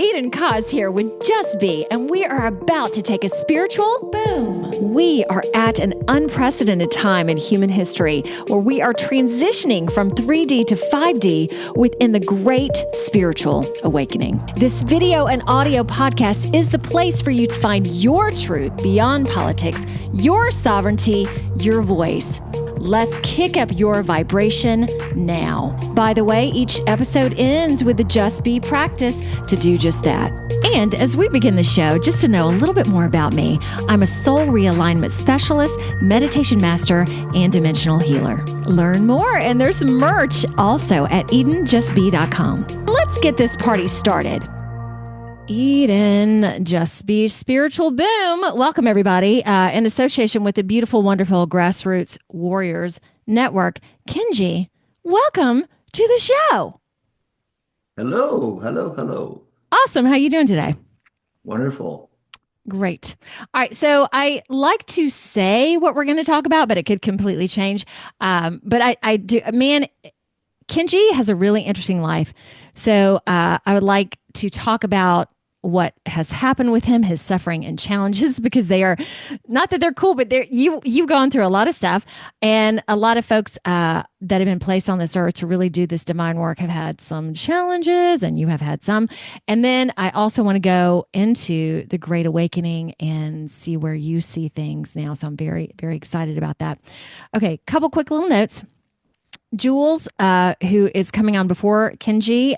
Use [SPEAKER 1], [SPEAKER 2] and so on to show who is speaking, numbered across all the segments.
[SPEAKER 1] Eden Kaz here with Just Be, and we are about to take a spiritual boom. We are at an unprecedented time in human history where we are transitioning from 3D to 5D within the great spiritual awakening. This video and audio podcast is the place for you to find your truth beyond politics, your sovereignty, your voice. Let's kick up your vibration now. By the way, each episode ends with the Just Be practice to do just that. And as we begin the show, just to know a little bit more about me, I'm a soul realignment specialist, meditation master, and dimensional healer. Learn more, and there's merch also at EdenJustBe.com. Let's get this party started. Eden, Just Be Spiritual Boom. Welcome, everybody. In association with the beautiful, wonderful Grassroots Warriors Network, Kenji, welcome to the show.
[SPEAKER 2] Hello, hello, hello.
[SPEAKER 1] Awesome. How are you doing today?
[SPEAKER 2] Wonderful.
[SPEAKER 1] Great. All right. So I like to say what we're going to talk about, but it could completely change. But I do, man, Kenji has a really interesting life. So I would like to talk about what has happened with him, his suffering and challenges, because they are, not that they're cool, but you've gone through a lot of stuff, and a lot of folks that have been placed on this earth to really do this divine work have had some challenges, and you have had some. And then I also want to go into the Great Awakening and see where you see things now. So I'm very, very excited about that. Okay, couple quick little notes. Jules, who is coming on before Kenji,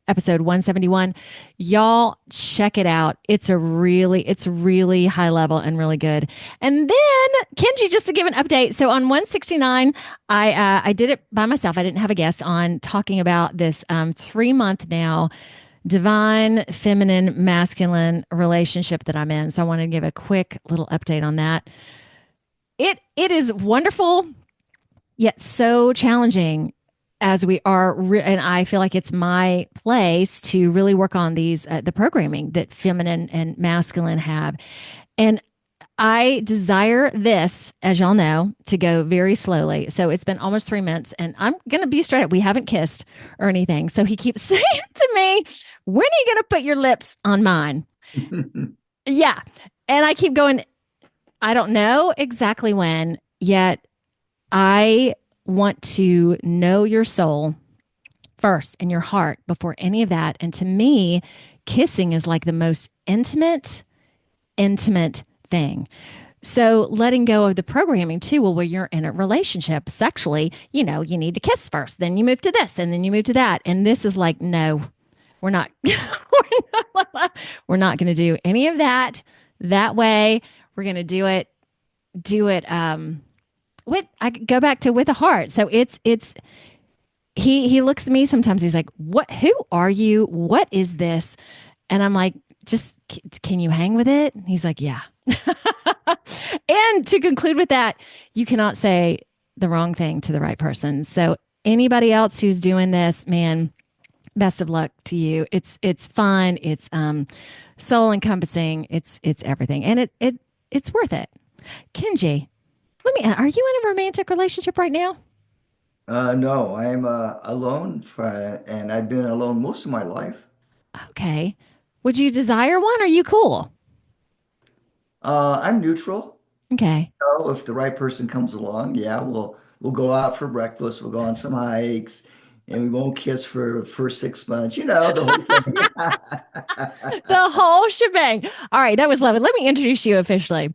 [SPEAKER 1] episode 171, y'all check it out. It's really high level and really good. And then Kenji, just to give an update. So on 169, I did it by myself. I didn't have a guest on, talking about this 3-month now divine, feminine, masculine relationship that I'm in. So I want to give a quick little update on that. It is wonderful, yet so challenging as we are, and I feel like it's my place to really work on these, the programming that feminine and masculine have. And I desire this, as y'all know, to go very slowly. So it's been almost 3 months, and I'm going to be straight up. We haven't kissed or anything. So he keeps saying to me, when are you going to put your lips on mine? Yeah. And I keep going, I don't know exactly when, yet I want to know your soul first and your heart before any of that. And to me, kissing is like the most intimate thing. So letting go of the programming too, well, when you're in a relationship sexually, you know, you need to kiss first, then you move to this, and then you move to that. And this is like, no, we're not, we're not going to do any of that way. We're going to do it, I go back to with a heart. So he looks at me sometimes. He's like, who are you? What is this? And I'm like, just, can you hang with it? And he's like, yeah. And to conclude with that, you cannot say the wrong thing to the right person. So anybody else who's doing this, man, best of luck to you. It's fun. It's soul encompassing. It's everything. And it's worth it. Kenji, are you in a romantic relationship right now?
[SPEAKER 2] No, I'm alone, and I've been alone most of my life.
[SPEAKER 1] Okay. Would you desire one? Or are you cool?
[SPEAKER 2] I'm neutral.
[SPEAKER 1] Okay.
[SPEAKER 2] So if the right person comes along, yeah, we'll go out for breakfast, we'll go on some hikes, and we won't kiss for the first 6 months. You know, the whole thing.
[SPEAKER 1] The whole shebang. All right, that was lovely. Let me introduce you officially.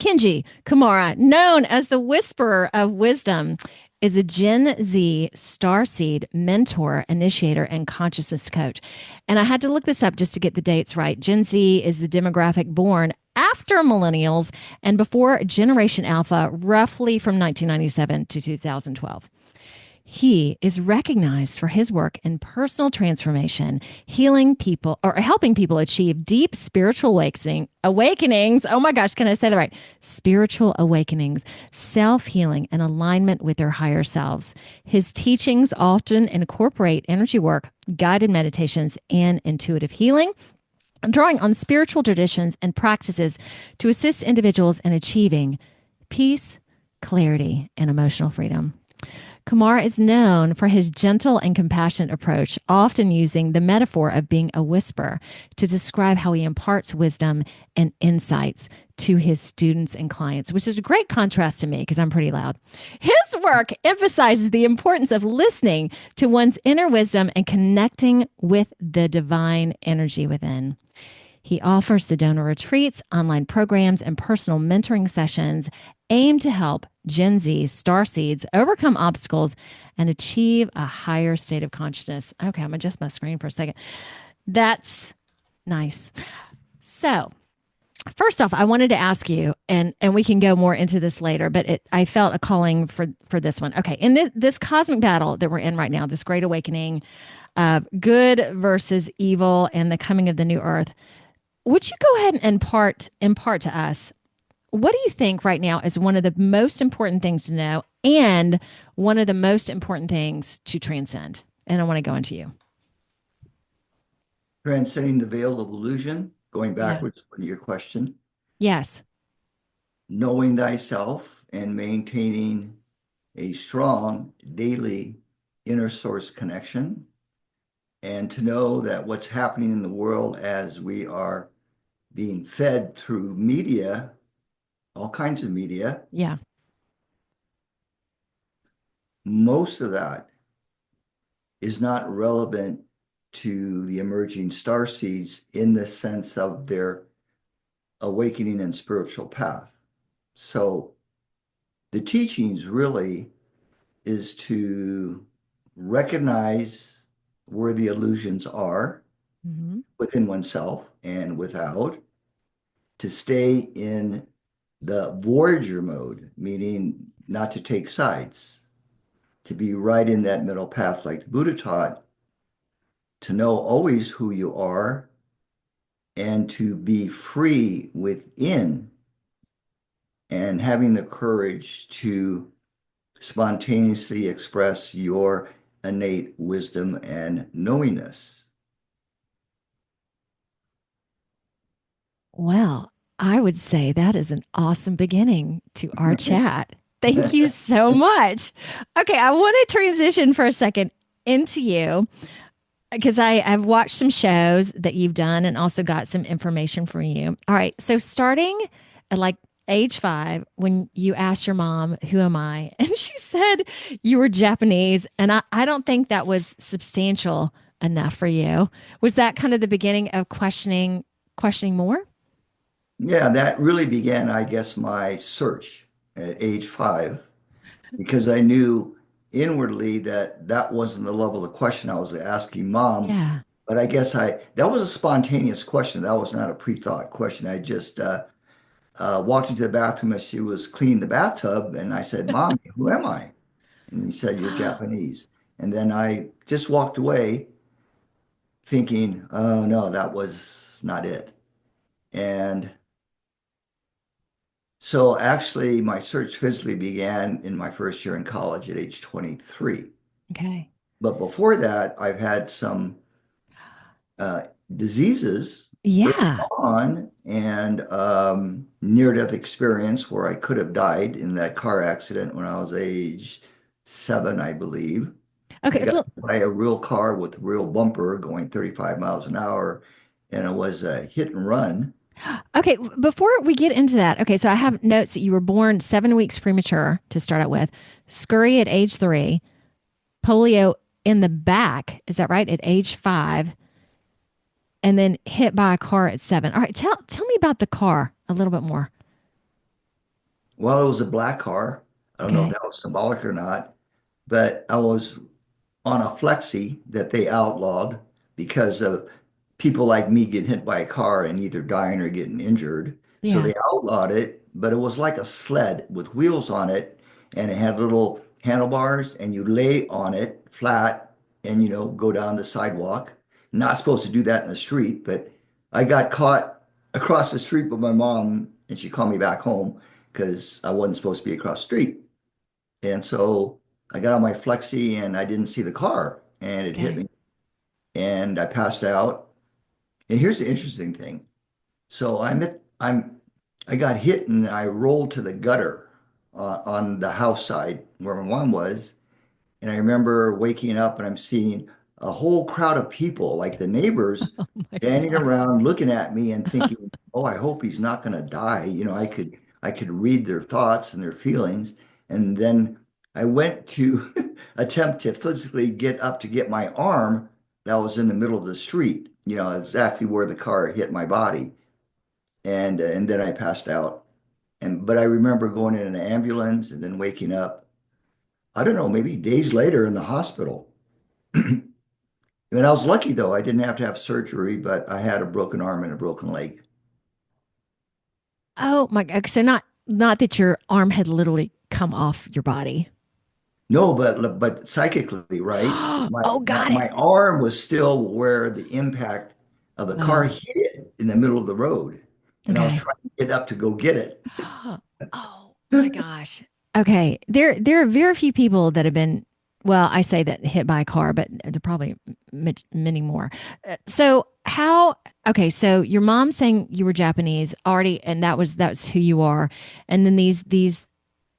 [SPEAKER 1] Kenji Kumara, known as the Whisperer of Wisdom, is a Gen Z Starseed mentor, initiator, and consciousness coach. And I had to look this up just to get the dates right. Gen Z is the demographic born after millennials and before Generation Alpha, roughly from 1997 to 2012. He is recognized for his work in personal transformation, healing people, or helping people achieve deep spiritual awakenings. Oh my gosh, can I say that right? Spiritual awakenings, self-healing, and alignment with their higher selves. His teachings often incorporate energy work, guided meditations, and intuitive healing, drawing on spiritual traditions and practices to assist individuals in achieving peace, clarity, and emotional freedom. Kumar is known for his gentle and compassionate approach, often using the metaphor of being a whisper to describe how he imparts wisdom and insights to his students and clients, which is a great contrast to me because I'm pretty loud. His work emphasizes the importance of listening to one's inner wisdom and connecting with the divine energy within. He offers Sedona retreats, online programs, and personal mentoring sessions aimed to help Gen Z starseeds overcome obstacles and achieve a higher state of consciousness. Okay, I'm gonna adjust my screen for a second. That's nice. So, first off, I wanted to ask you, and we can go more into this later, but I felt a calling for this one. Okay, in this cosmic battle that we're in right now, this great awakening, good versus evil, and the coming of the new Earth. Would you go ahead and impart to us what do you think right now is one of the most important things to know and one of the most important things to transcend? And I want to go into you.
[SPEAKER 2] Transcending the veil of illusion, going
[SPEAKER 1] Yeah.
[SPEAKER 2] backwards with your question,
[SPEAKER 1] Yes.
[SPEAKER 2] knowing thyself and maintaining a strong daily inner source connection, and to know that what's happening in the world as we are being fed through media, all kinds of media,
[SPEAKER 1] Yeah.
[SPEAKER 2] most of that is not relevant to the emerging star seeds in the sense of their awakening and spiritual path. So the teachings really is to recognize where the illusions are
[SPEAKER 1] Mm-hmm.
[SPEAKER 2] within oneself and without, to stay in the voyager mode, meaning not to take sides, to be right in that middle path like the Buddha taught, to know always who you are and to be free within and having the courage to spontaneously express your innate wisdom and knowingness.
[SPEAKER 1] Well, I would say that is an awesome beginning to our chat. Thank you so much. Okay, I want to transition for a second into you because I've watched some shows that you've done and also got some information from you. All right. So starting at like age 5, when you asked your mom, "Who am I?" And she said you were Japanese. And I don't think that was substantial enough for you. Was that kind of the beginning of questioning more?
[SPEAKER 2] Yeah, that really began, I guess, my search at age 5 because I knew inwardly that that wasn't the level of question I was asking mom.
[SPEAKER 1] Yeah.
[SPEAKER 2] But I guess that was a spontaneous question. That was not a pre-thought question. I just walked into the bathroom as she was cleaning the bathtub, and I said, "Mom, who am I?" And he said, "You're Japanese." And then I just walked away thinking, "Oh no, that was not it." And so actually, my search physically began in my first year in college at age 23.
[SPEAKER 1] Okay.
[SPEAKER 2] But before that, I've had some uh, diseases early
[SPEAKER 1] Yeah.
[SPEAKER 2] on and near-death experience where I could have died in that car accident when I was age 7, I believe. I
[SPEAKER 1] Okay.
[SPEAKER 2] got
[SPEAKER 1] So,
[SPEAKER 2] hit by a real car with a real bumper going 35 miles an hour, and it was a hit and run.
[SPEAKER 1] okay. Before we get into that, okay. So I have notes that you were born 7 weeks premature to start out with, scurry at age 3, polio in the back. Is that right? At age 5, and then hit by a car at 7. All right. Tell me about the car a little bit more.
[SPEAKER 2] Well, it was a black car. I don't know if
[SPEAKER 1] Okay.
[SPEAKER 2] that was symbolic or not, but I was on a flexi that they outlawed because of people like me getting hit by a car and either dying or getting injured. So
[SPEAKER 1] Yeah.
[SPEAKER 2] they outlawed it, but it was like a sled with wheels on it, and it had little handlebars, and you lay on it flat and go down the sidewalk. Not supposed to do that in the street, but I got caught across the street with my mom, and she called me back home because I wasn't supposed to be across the street. And so I got on my flexi and I didn't see the car and it hit
[SPEAKER 1] Okay.
[SPEAKER 2] me and I passed out. And here's the interesting thing. So I got hit and I rolled to the gutter on the house side where my mom was. And I remember waking up and I'm seeing a whole crowd of people, like the neighbors,
[SPEAKER 1] Oh my
[SPEAKER 2] standing
[SPEAKER 1] God.
[SPEAKER 2] around looking at me and thinking, "Oh, I hope he's not going to die." I could read their thoughts and their feelings. And then I went to attempt to physically get up to get my arm that was in the middle of the street, exactly where the car hit my body. And then I passed out. But I remember going in an ambulance and then waking up, I don't know, maybe days later in the hospital. And I was lucky though. I didn't have to have surgery, but I had a broken arm and a broken leg.
[SPEAKER 1] Oh my God. So not that your arm had literally come off your body.
[SPEAKER 2] No, but psychically, right? My,
[SPEAKER 1] Oh,
[SPEAKER 2] my
[SPEAKER 1] got it.
[SPEAKER 2] my arm was still where the impact of the car
[SPEAKER 1] Wow.
[SPEAKER 2] hit it in the middle of the road. And I was
[SPEAKER 1] Okay.
[SPEAKER 2] trying to get up to go get it.
[SPEAKER 1] Oh my gosh. Okay. There are very few people that have been, well, I say that hit by a car, but there are probably many more. So how, okay, so your mom saying you were Japanese already, and that's who you are. And then these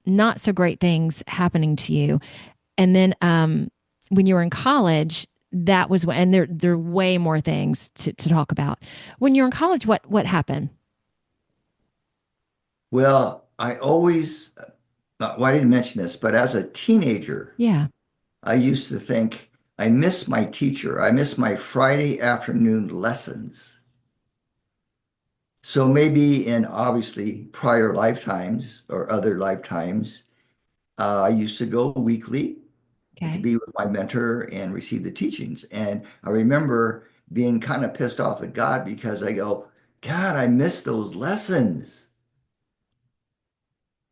[SPEAKER 1] not so great things happening to you. And then when you were in college, that was when, and there are way more things to talk about. When you're in college, what happened?
[SPEAKER 2] Well, well, I didn't mention this, but as a teenager,
[SPEAKER 1] Yeah.
[SPEAKER 2] I used to think I miss my teacher. I miss my Friday afternoon lessons. So maybe in obviously prior lifetimes or other lifetimes, I used to go weekly to
[SPEAKER 1] Okay.
[SPEAKER 2] be with my mentor and receive the teachings. And I remember being kind of pissed off at God because I go, God, I miss those lessons.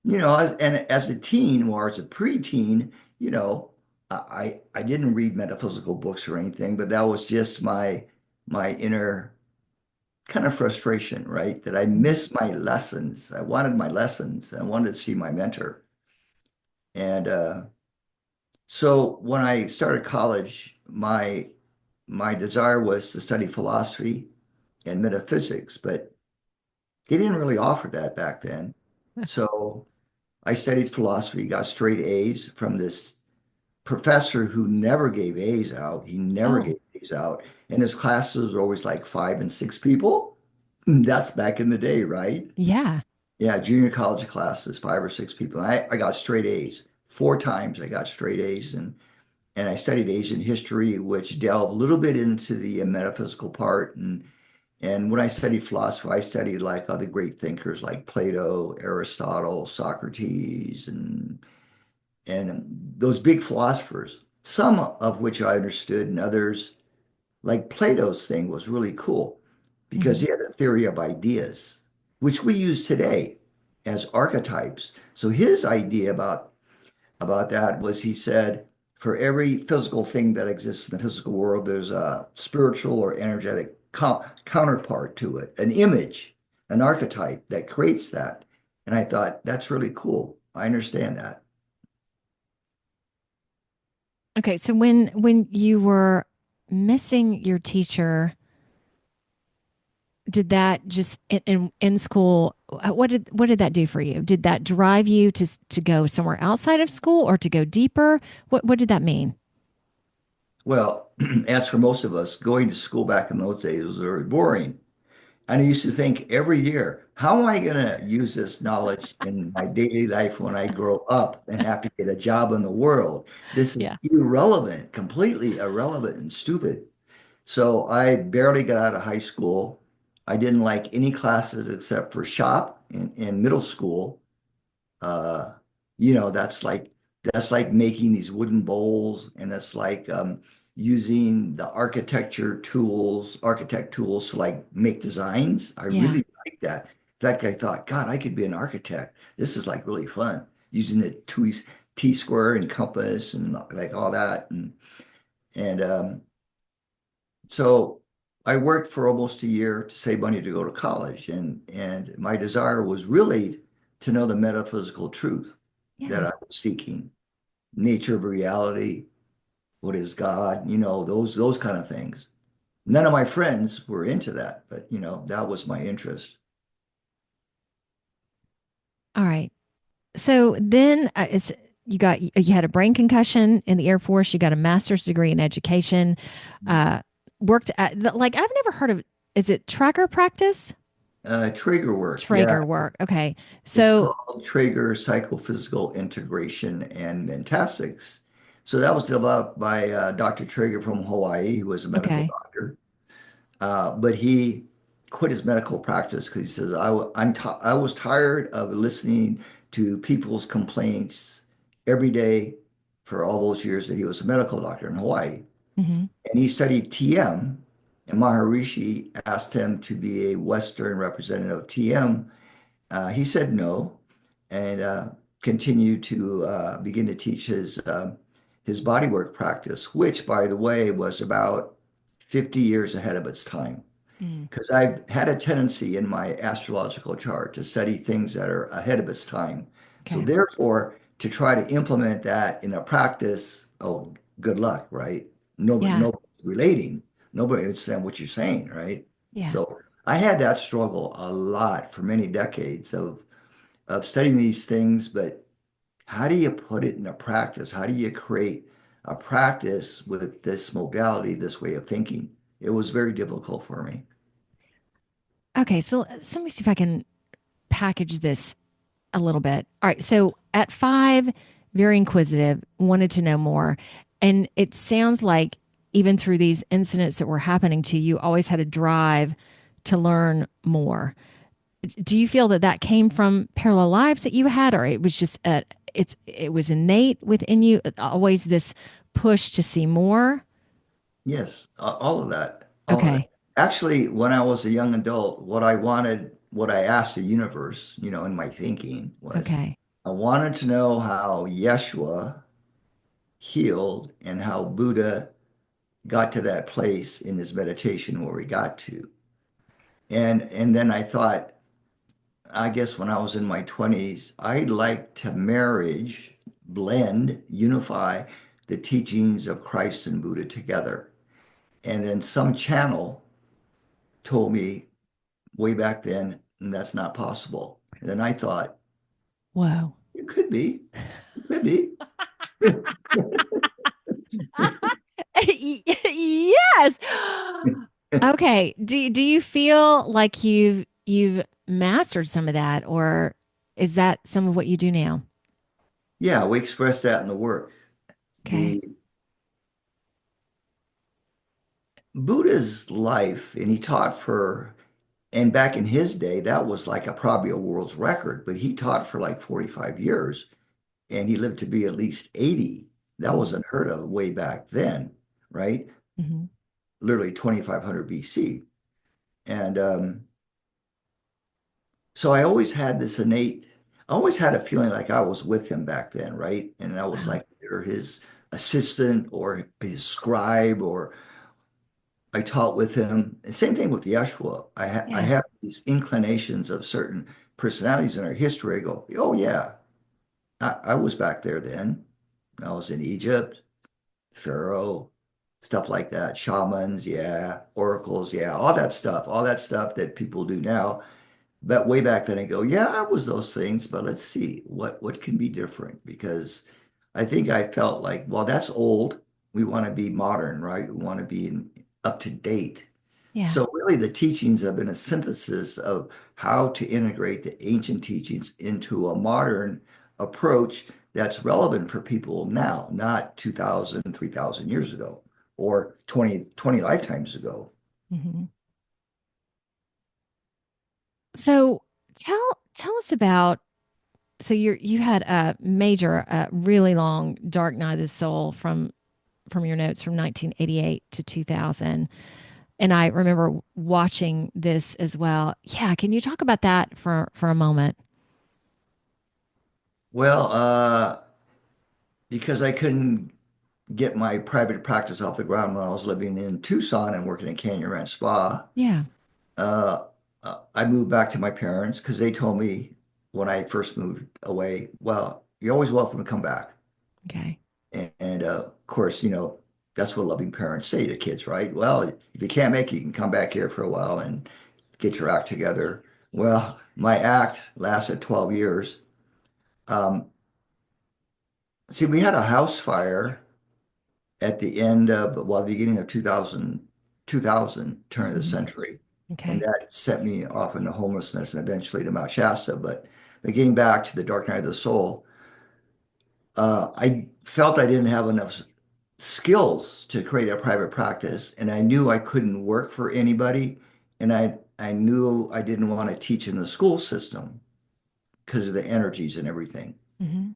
[SPEAKER 2] As a teen or as a preteen, I didn't read metaphysical books or anything, but that was just my inner kind of frustration, right? That I
[SPEAKER 1] Mhm.
[SPEAKER 2] missed my lessons. I wanted my lessons. I wanted to see my mentor. And so when I started college, my desire was to study philosophy and metaphysics, but they didn't really offer that back then. So I studied philosophy, got straight A's from this professor who never gave A's out. He never
[SPEAKER 1] Oh,
[SPEAKER 2] gave A's out. And his classes were always like 5 and 6 people. That's back in the day, right?
[SPEAKER 1] yeah.
[SPEAKER 2] Yeah, junior college classes, 5 or 6 people. I got straight A's. 4 times I got straight A's. And I studied Asian history, which delved a little bit into the metaphysical part. And when I studied philosophy, I studied like other great thinkers like Plato, Aristotle, Socrates, and those big philosophers, some of which I understood, and others, like Plato's thing, was really cool because
[SPEAKER 1] Hmm.
[SPEAKER 2] he had a theory of ideas, which we use today as archetypes. So his idea about that was he said, for every physical thing that exists in the physical world, there's a spiritual or energetic counterpart to it, an image, an archetype that creates that. And I thought, that's really cool. I understand that.
[SPEAKER 1] Okay, so when you were missing your teacher, did that just in school, what did that do for you? Did that drive you to go somewhere outside of school or to go deeper? What did that mean?
[SPEAKER 2] Well, as for most of us, going to school back in those days was very boring. And I used to think every year, how am I going to use this knowledge in my daily life when I grow up and have to get a job in the world? This is
[SPEAKER 1] Yeah.
[SPEAKER 2] irrelevant, completely irrelevant and stupid. So I barely got out of high school. I didn't like any classes except for shop in middle school. Uh, that's like making these wooden bowls, and that's like using the architect tools to like make designs. I
[SPEAKER 1] Yeah.
[SPEAKER 2] really like that. In fact, I thought, God, I could be an architect. This is like really fun using the T square and compass and like all that. And so I worked for almost a year to save money to go to college, and my desire was really to know the metaphysical truth that
[SPEAKER 1] Yeah.
[SPEAKER 2] I was seeking, nature of reality, what is God, those kind of things. None of my friends were into that, but that was my interest.
[SPEAKER 1] All right. So then, you had a brain concussion in the Air Force. You got a master's degree in education. Uh, Worked at like I've never heard of. Is it tracker practice?
[SPEAKER 2] Traeger work. Yeah,
[SPEAKER 1] Traeger work. Okay,
[SPEAKER 2] it's
[SPEAKER 1] so
[SPEAKER 2] called Traeger Psychophysical Integration and Mentastics. So that was developed by Dr. Traeger from Hawaii, who was a medical
[SPEAKER 1] okay.
[SPEAKER 2] doctor. But he quit his medical practice because he says, I was tired of listening to people's complaints every day for all those years that he was a medical doctor in Hawaii.
[SPEAKER 1] Hmm.
[SPEAKER 2] And he studied TM, and Maharishi asked him to be a Western representative of TM. He said no, and continued to begin to teach his bodywork practice, which, by the way, was about 50 years ahead of its time.
[SPEAKER 1] Mm,
[SPEAKER 2] Because I've had a tendency in my astrological chart to study things that are ahead of its time. So
[SPEAKER 1] okay.
[SPEAKER 2] therefore, to try to implement that in a practice, oh, good luck, right?
[SPEAKER 1] Yeah.
[SPEAKER 2] Nobody's relating. Nobody understand what you're saying, right?
[SPEAKER 1] Yeah.
[SPEAKER 2] So I had that struggle a lot for many decades of studying these things, but how do you put it in a practice? How do you create a practice with this modality, this way of thinking? It was very difficult for me.
[SPEAKER 1] Okay. So let me see if I can package this a little bit. All right. So at 5, very inquisitive, wanted to know more. And it sounds like even through these incidents that were happening to you, always had a drive to learn more. Do you feel that that came from parallel lives that you had, or it was just it was innate within you, always this push to see more?
[SPEAKER 2] Yes, all of that, all of that.
[SPEAKER 1] Okay.
[SPEAKER 2] Actually, when I was a young adult, what I wanted, what I asked the universe, in my thinking was,
[SPEAKER 1] Okay.
[SPEAKER 2] I wanted to know how Yeshua healed and how Buddha got to that place in his meditation where he got to. And then I thought, I guess when I was in my 20s, I'd like to marriage, blend, unify the teachings of Christ and Buddha together. And then some channel told me way back then that's not possible. And then I thought,
[SPEAKER 1] Whoa.
[SPEAKER 2] it could be, it could be.
[SPEAKER 1] Yes. Okay. Do you feel like you've mastered some of that, or is that some of what you do now?
[SPEAKER 2] Yeah, we expressed that in the work.
[SPEAKER 1] Okay.
[SPEAKER 2] The Buddha's life, and he taught for, and back in his day, that was like probably a world's record, but he taught for like 45 years and he lived to be at least 80. That was
[SPEAKER 1] Mm-hmm.
[SPEAKER 2] unheard of way back then, right?
[SPEAKER 1] Mm-hmm.
[SPEAKER 2] Literally 2500 BC. And so I always had this innate, I always had a feeling like I was with him back then, right? And I was
[SPEAKER 1] Wow.
[SPEAKER 2] like either his assistant or his scribe, or I taught with him. And same thing with Yeshua. I
[SPEAKER 1] Yeah.
[SPEAKER 2] have these inclinations of certain personalities in our history. I go, oh yeah, I was back there then. I was in Egypt, Pharaoh, stuff like that, shamans, yeah, oracles, yeah, all that stuff that people do now. But way back then, I go, yeah, I was those things, but let's see what can be different, because I think I felt like, well, that's old. We want to be modern, right? We want to be up to date.
[SPEAKER 1] Yeah.
[SPEAKER 2] So really, the teachings have been a synthesis of how to integrate the ancient teachings into a modern approach that's relevant for people now, not 2,000, 3,000 years ago, or 20 lifetimes ago.
[SPEAKER 1] Mm-hmm. So tell us about so you had a major, really long dark night of the soul from your notes from 1988 to 2000. And I remember watching this as well. Yeah, can you talk about that for a moment?
[SPEAKER 2] Well, because I couldn't get my private practice off the ground when I was living in Tucson and working at Canyon Ranch Spa,
[SPEAKER 1] Yeah.
[SPEAKER 2] uh, I moved back to my parents because they told me when I first moved away, well, you're always welcome to come back.
[SPEAKER 1] Okay.
[SPEAKER 2] And of course, that's what loving parents say to kids, right? Well, if you can't make it, you can come back here for a while and get your act together. Well, my act lasted 12 years. Um, See, we had a house fire at the end of, well, the beginning of 2000, turn of the
[SPEAKER 1] Hmm.
[SPEAKER 2] century. And
[SPEAKER 1] Okay.
[SPEAKER 2] that set me off into homelessness and eventually to Mount Shasta. But getting back to the dark night of the soul, I felt I didn't have enough skills to create a private practice. And I knew I couldn't work for anybody. And I knew I didn't want to teach in the school system because of the energies and everything.
[SPEAKER 1] Hmm.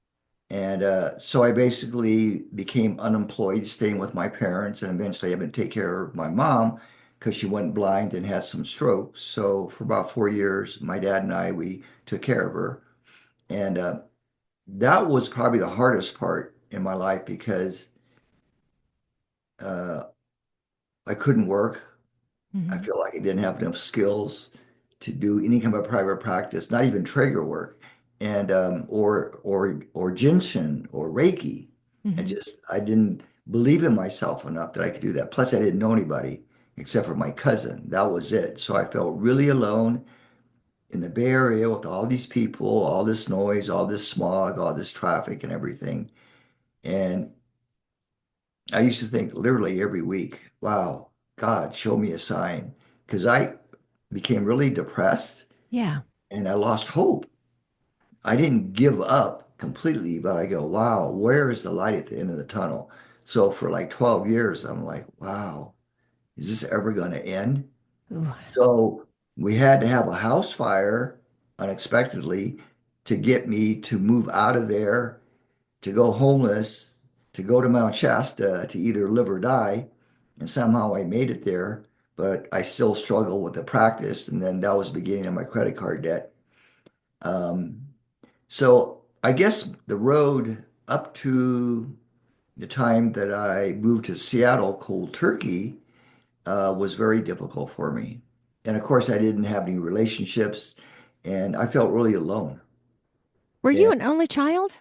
[SPEAKER 2] And so I basically became unemployed, staying with my parents, and eventually having to take care of my mom because she went blind and had some strokes. So for about 4 years, my dad and I, we took care of her. And that was probably the hardest part in my life because uh, I couldn't work. I
[SPEAKER 1] Hmm.
[SPEAKER 2] feel like I didn't have enough skills to do any kind of private practice, not even trigger work, and or ginseng or Reiki.
[SPEAKER 1] Hmm.
[SPEAKER 2] I didn't believe in myself enough that I could do that. Plus, I didn't know anybody except for my cousin. That was it. So I felt really alone in the Bay Area with all these people, all this noise, all this smog, all this traffic and everything. And I used to think literally every week, wow, God, show me a sign. Because I became really depressed
[SPEAKER 1] Yeah.
[SPEAKER 2] and I lost hope. I didn't give up completely, but I go, wow, where is the light at the end of the tunnel? So for like 12 years, I'm like, wow, is this ever going to end?
[SPEAKER 1] Ooh.
[SPEAKER 2] So we had to have a house fire unexpectedly to get me to move out of there, to go homeless, to go to Mount Shasta to either live or die. And somehow I made it there, but I still struggle with the practice. And then that was the beginning of my credit card debt. Um, so I guess the road up to the time that I moved to Seattle, cold turkey, was very difficult for me. And of course, I didn't have any relationships, and I felt really alone.
[SPEAKER 1] Were you
[SPEAKER 2] And
[SPEAKER 1] an only child?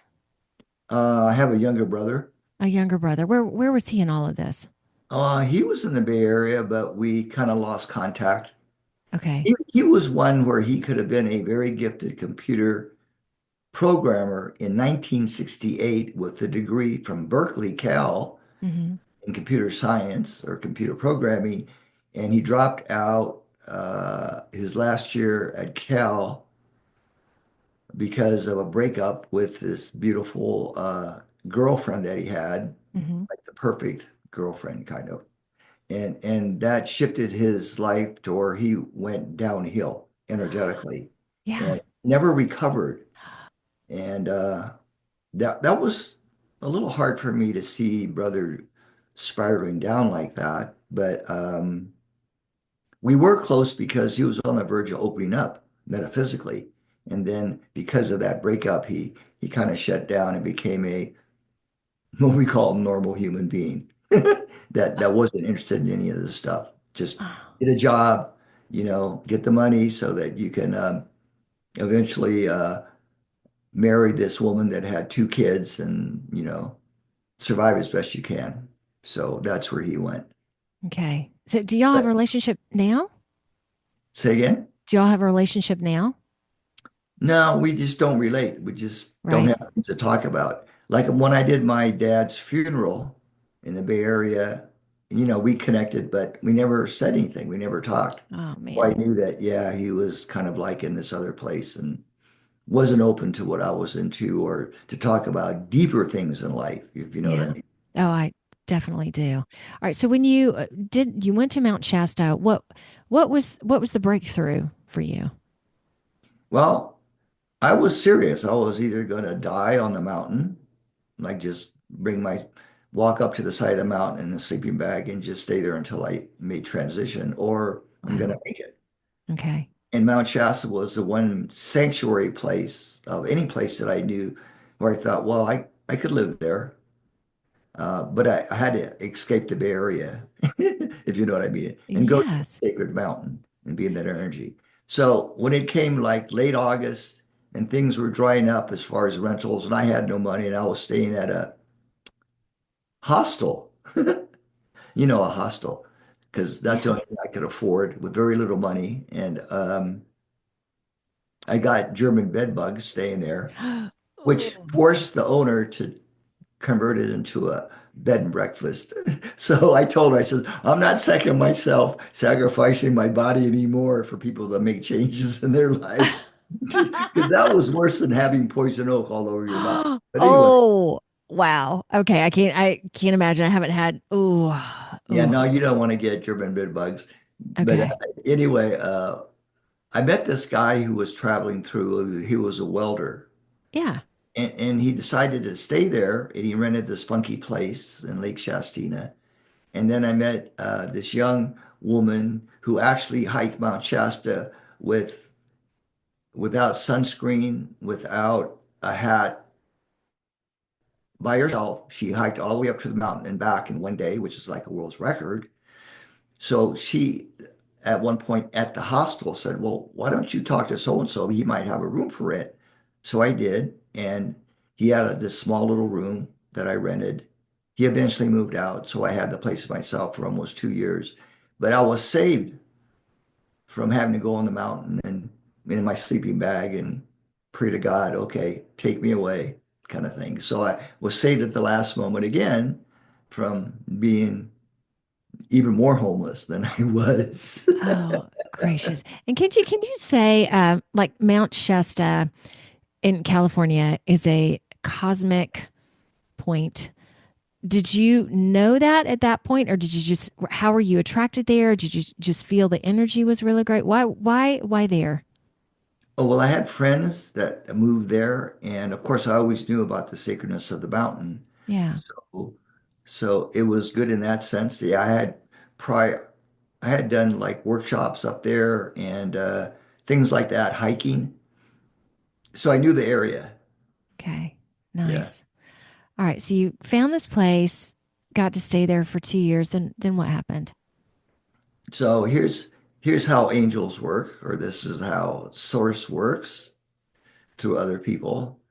[SPEAKER 2] I have a younger brother.
[SPEAKER 1] A younger brother. Where was he in all of this?
[SPEAKER 2] He was in the Bay Area, but we kind of lost contact.
[SPEAKER 1] Okay.
[SPEAKER 2] He was one where he could have been a very gifted computer programmer in 1968 with a degree from Berkeley, Cal,
[SPEAKER 1] Hmm.
[SPEAKER 2] in computer science or computer programming. And he dropped out his last year at Cal because of a breakup with this beautiful girlfriend that he had,
[SPEAKER 1] Hmm.
[SPEAKER 2] like the perfect girlfriend, kind of. And that shifted his life to where he went downhill energetically
[SPEAKER 1] Yeah.
[SPEAKER 2] and never recovered. And that was a little hard for me to see brother spiraling down like that. But we were close because he was on the verge of opening up metaphysically. And then because of that breakup, he kind of shut down and became a what we call a normal human being that wasn't interested in any of this stuff. Just
[SPEAKER 1] Oh,
[SPEAKER 2] get a job, get the money so that you can eventually marry this woman that had two kids and, survive as best you can. So that's where he went.
[SPEAKER 1] okay. So do y'all have a
[SPEAKER 2] But
[SPEAKER 1] relationship now?
[SPEAKER 2] say again?
[SPEAKER 1] Do y'all have a relationship now?
[SPEAKER 2] No, we just don't relate. We just don't
[SPEAKER 1] Right.
[SPEAKER 2] have things to talk about. Like when I did my dad's funeral in the Bay Area, we connected, but we never said anything. We never talked.
[SPEAKER 1] Oh
[SPEAKER 2] So I
[SPEAKER 1] man.
[SPEAKER 2] knew that, yeah, he was kind of like in this other place and wasn't open to what I was into or to talk about deeper things in life, if you know what I
[SPEAKER 1] Yeah.
[SPEAKER 2] mean.
[SPEAKER 1] Oh, I definitely do. All right. So when you you went to Mount Shasta, what was the breakthrough for you?
[SPEAKER 2] Well, I was serious. I was either going to die on the mountain, like just walk up to the side of the mountain in a sleeping bag and just stay there until I made transition, or I'm going
[SPEAKER 1] Wow.
[SPEAKER 2] to make it.
[SPEAKER 1] Okay.
[SPEAKER 2] And Mount Shasta was the one sanctuary place of any place that I knew where I thought, well, I could live there. But I had to escape the Bay Area, if you know what I mean, and go to
[SPEAKER 1] Yes.
[SPEAKER 2] the sacred mountain and be in that energy. So when it came like late August and things were drying up as far as rentals, and I had no money and I was staying at a hostel, a hostel, because that's the
[SPEAKER 1] Yeah.
[SPEAKER 2] only thing I could afford with very little money. And I got German bed bugs staying there, which
[SPEAKER 1] Oh.
[SPEAKER 2] forced the owner to converted into a bed and breakfast. So I told her, I said, I'm not second myself sacrificing my body anymore for people to make changes in their life. Because that was worse than having poison oak all over your mouth. But anyway,
[SPEAKER 1] Oh, wow. Okay, I can't imagine. I haven't had
[SPEAKER 2] yeah,
[SPEAKER 1] ooh.
[SPEAKER 2] no, you don't want to get German bed bugs. But
[SPEAKER 1] Okay.
[SPEAKER 2] anyway, I met this guy who was traveling through, he was a welder.
[SPEAKER 1] Yeah.
[SPEAKER 2] And he decided to stay there and he rented this funky place in Lake Shastina. And then I met this young woman who actually hiked Mount Shasta with without sunscreen, without a hat, by herself. She hiked all the way up to the mountain and back in one day, which is like a world's record. So she, at one point at the hostel, said, "Well, why don't you talk to so and so? He might have a room for it." So I did, and he had this small little room that I rented. He eventually moved out, so I had the place to myself for almost 2 years. But I was saved from having to go on the mountain and in my sleeping bag and pray to God, okay, take me away, kind of thing. So I was saved at the last moment again from being even more homeless than I was.
[SPEAKER 1] Oh, gracious. And Kenji, can you say, like Mount Shasta in California is a cosmic point? Did you know that at that point, or did you just, how were you attracted there? Did you just feel the energy was really great? Why there?
[SPEAKER 2] Oh, well, I had friends that moved there, and of course, I always knew about the sacredness of the mountain.
[SPEAKER 1] Yeah.
[SPEAKER 2] So, so it was good in that sense. Yeah, I had done like workshops up there and things like that, hiking. So I knew the area.
[SPEAKER 1] Okay.
[SPEAKER 2] Yeah.
[SPEAKER 1] Nice. All right. So you found this place, got to stay there for 2 years. Then what happened?
[SPEAKER 2] So here's how angels work, or this is how source works through other people.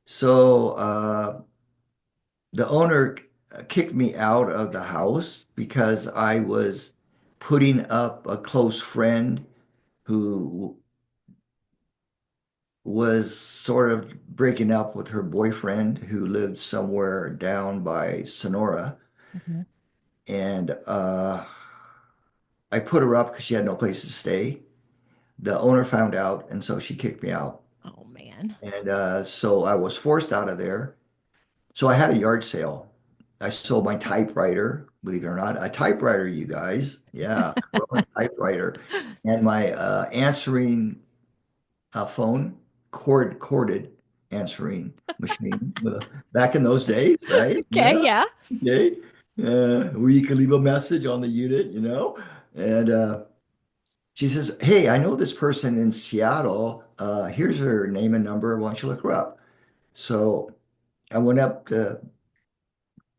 [SPEAKER 2] So the owner kicked me out of the house because I was putting up a close friend who was sort of breaking up with her boyfriend who lived somewhere down by Sonora.
[SPEAKER 1] Mhm.
[SPEAKER 2] And I put her up because she had no place to stay. The owner found out, and so she kicked me out.
[SPEAKER 1] Oh man.
[SPEAKER 2] And so I was forced out of there. So I had a yard sale. I sold my typewriter, believe it or not, a typewriter, you guys. Yeah, Corona typewriter. And my answering phone, corded answering machine back in those days, right?
[SPEAKER 1] Okay.
[SPEAKER 2] Yeah.
[SPEAKER 1] Yeah.
[SPEAKER 2] Okay. Where you could leave a message on the unit. And she says, "Hey, I know this person in Seattle. Here's her name and number. Why don't you look her up?" So I went up to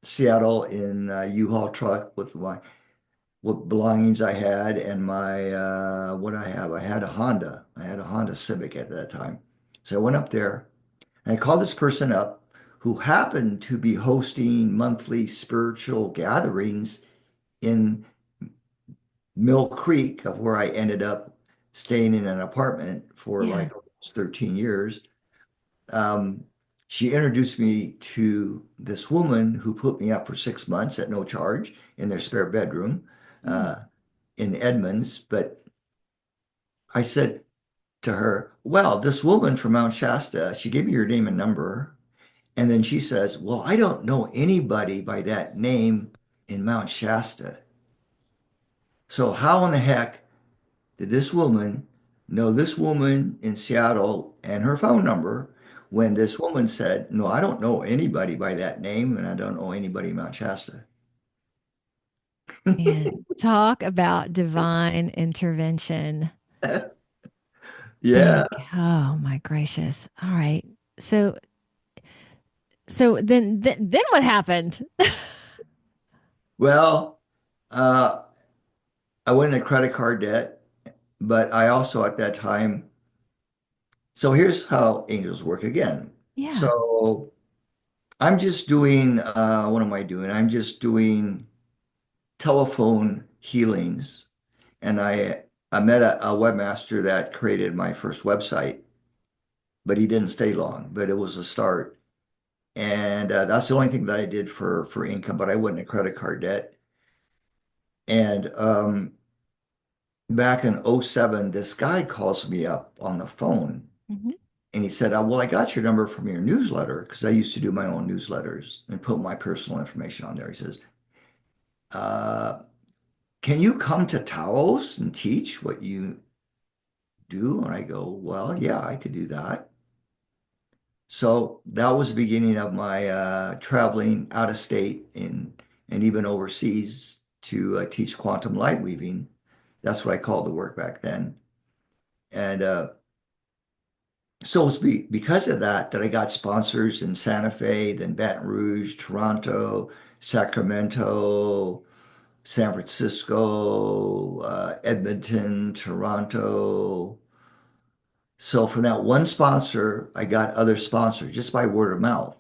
[SPEAKER 2] Seattle in a U-Haul truck with my what belongings I had and my what I have. I had a Honda. I had a Honda Civic at that time. So I went up there and I called this person up who happened to be hosting monthly spiritual gatherings in Mill Creek, of where I ended up staying in an apartment for
[SPEAKER 1] Yeah.
[SPEAKER 2] like almost 13 years. Um, she introduced me to this woman who put me up for 6 months at no charge in their spare bedroom
[SPEAKER 1] Mm.
[SPEAKER 2] in Edmonds. But I said to her, "Well, this woman from Mount Shasta, she gave me your name and number." And then she says, "Well, I don't know anybody by that name in Mount Shasta. So how in the heck did this woman know this woman in Seattle and her phone number when this woman said, 'No, I don't know anybody by that name and I don't know anybody in Mount Shasta.'"
[SPEAKER 1] And talk about divine intervention.
[SPEAKER 2] Yeah.
[SPEAKER 1] And oh my gracious. All right. So then what happened?
[SPEAKER 2] Well, uh, I went into credit card debt, but I also at that time, so here's how angels work again.
[SPEAKER 1] Yeah.
[SPEAKER 2] So I'm just doing, what am I doing? I'm just doing telephone healings. And I met a webmaster that created my first website, but he didn't stay long, but it was a start. And that's the only thing that I did for income, but I wasn't a credit card debt. And back in '07, this guy calls me up on the phone
[SPEAKER 1] Mhm.
[SPEAKER 2] and he said, well, I got your number from your newsletter because I used to do my own newsletters and put my personal information on there. He says, uh, can you come to Taos and teach what you do? And I go, well, yeah, I could do that. So that was the beginning of my traveling out of state and even overseas to teach quantum light weaving. That's what I called the work back then. And so it's because of that that I got sponsors in Santa Fe, then Baton Rouge, Toronto, Sacramento, San Francisco, Edmonton, Toronto. So from that one sponsor, I got other sponsors just by word of mouth.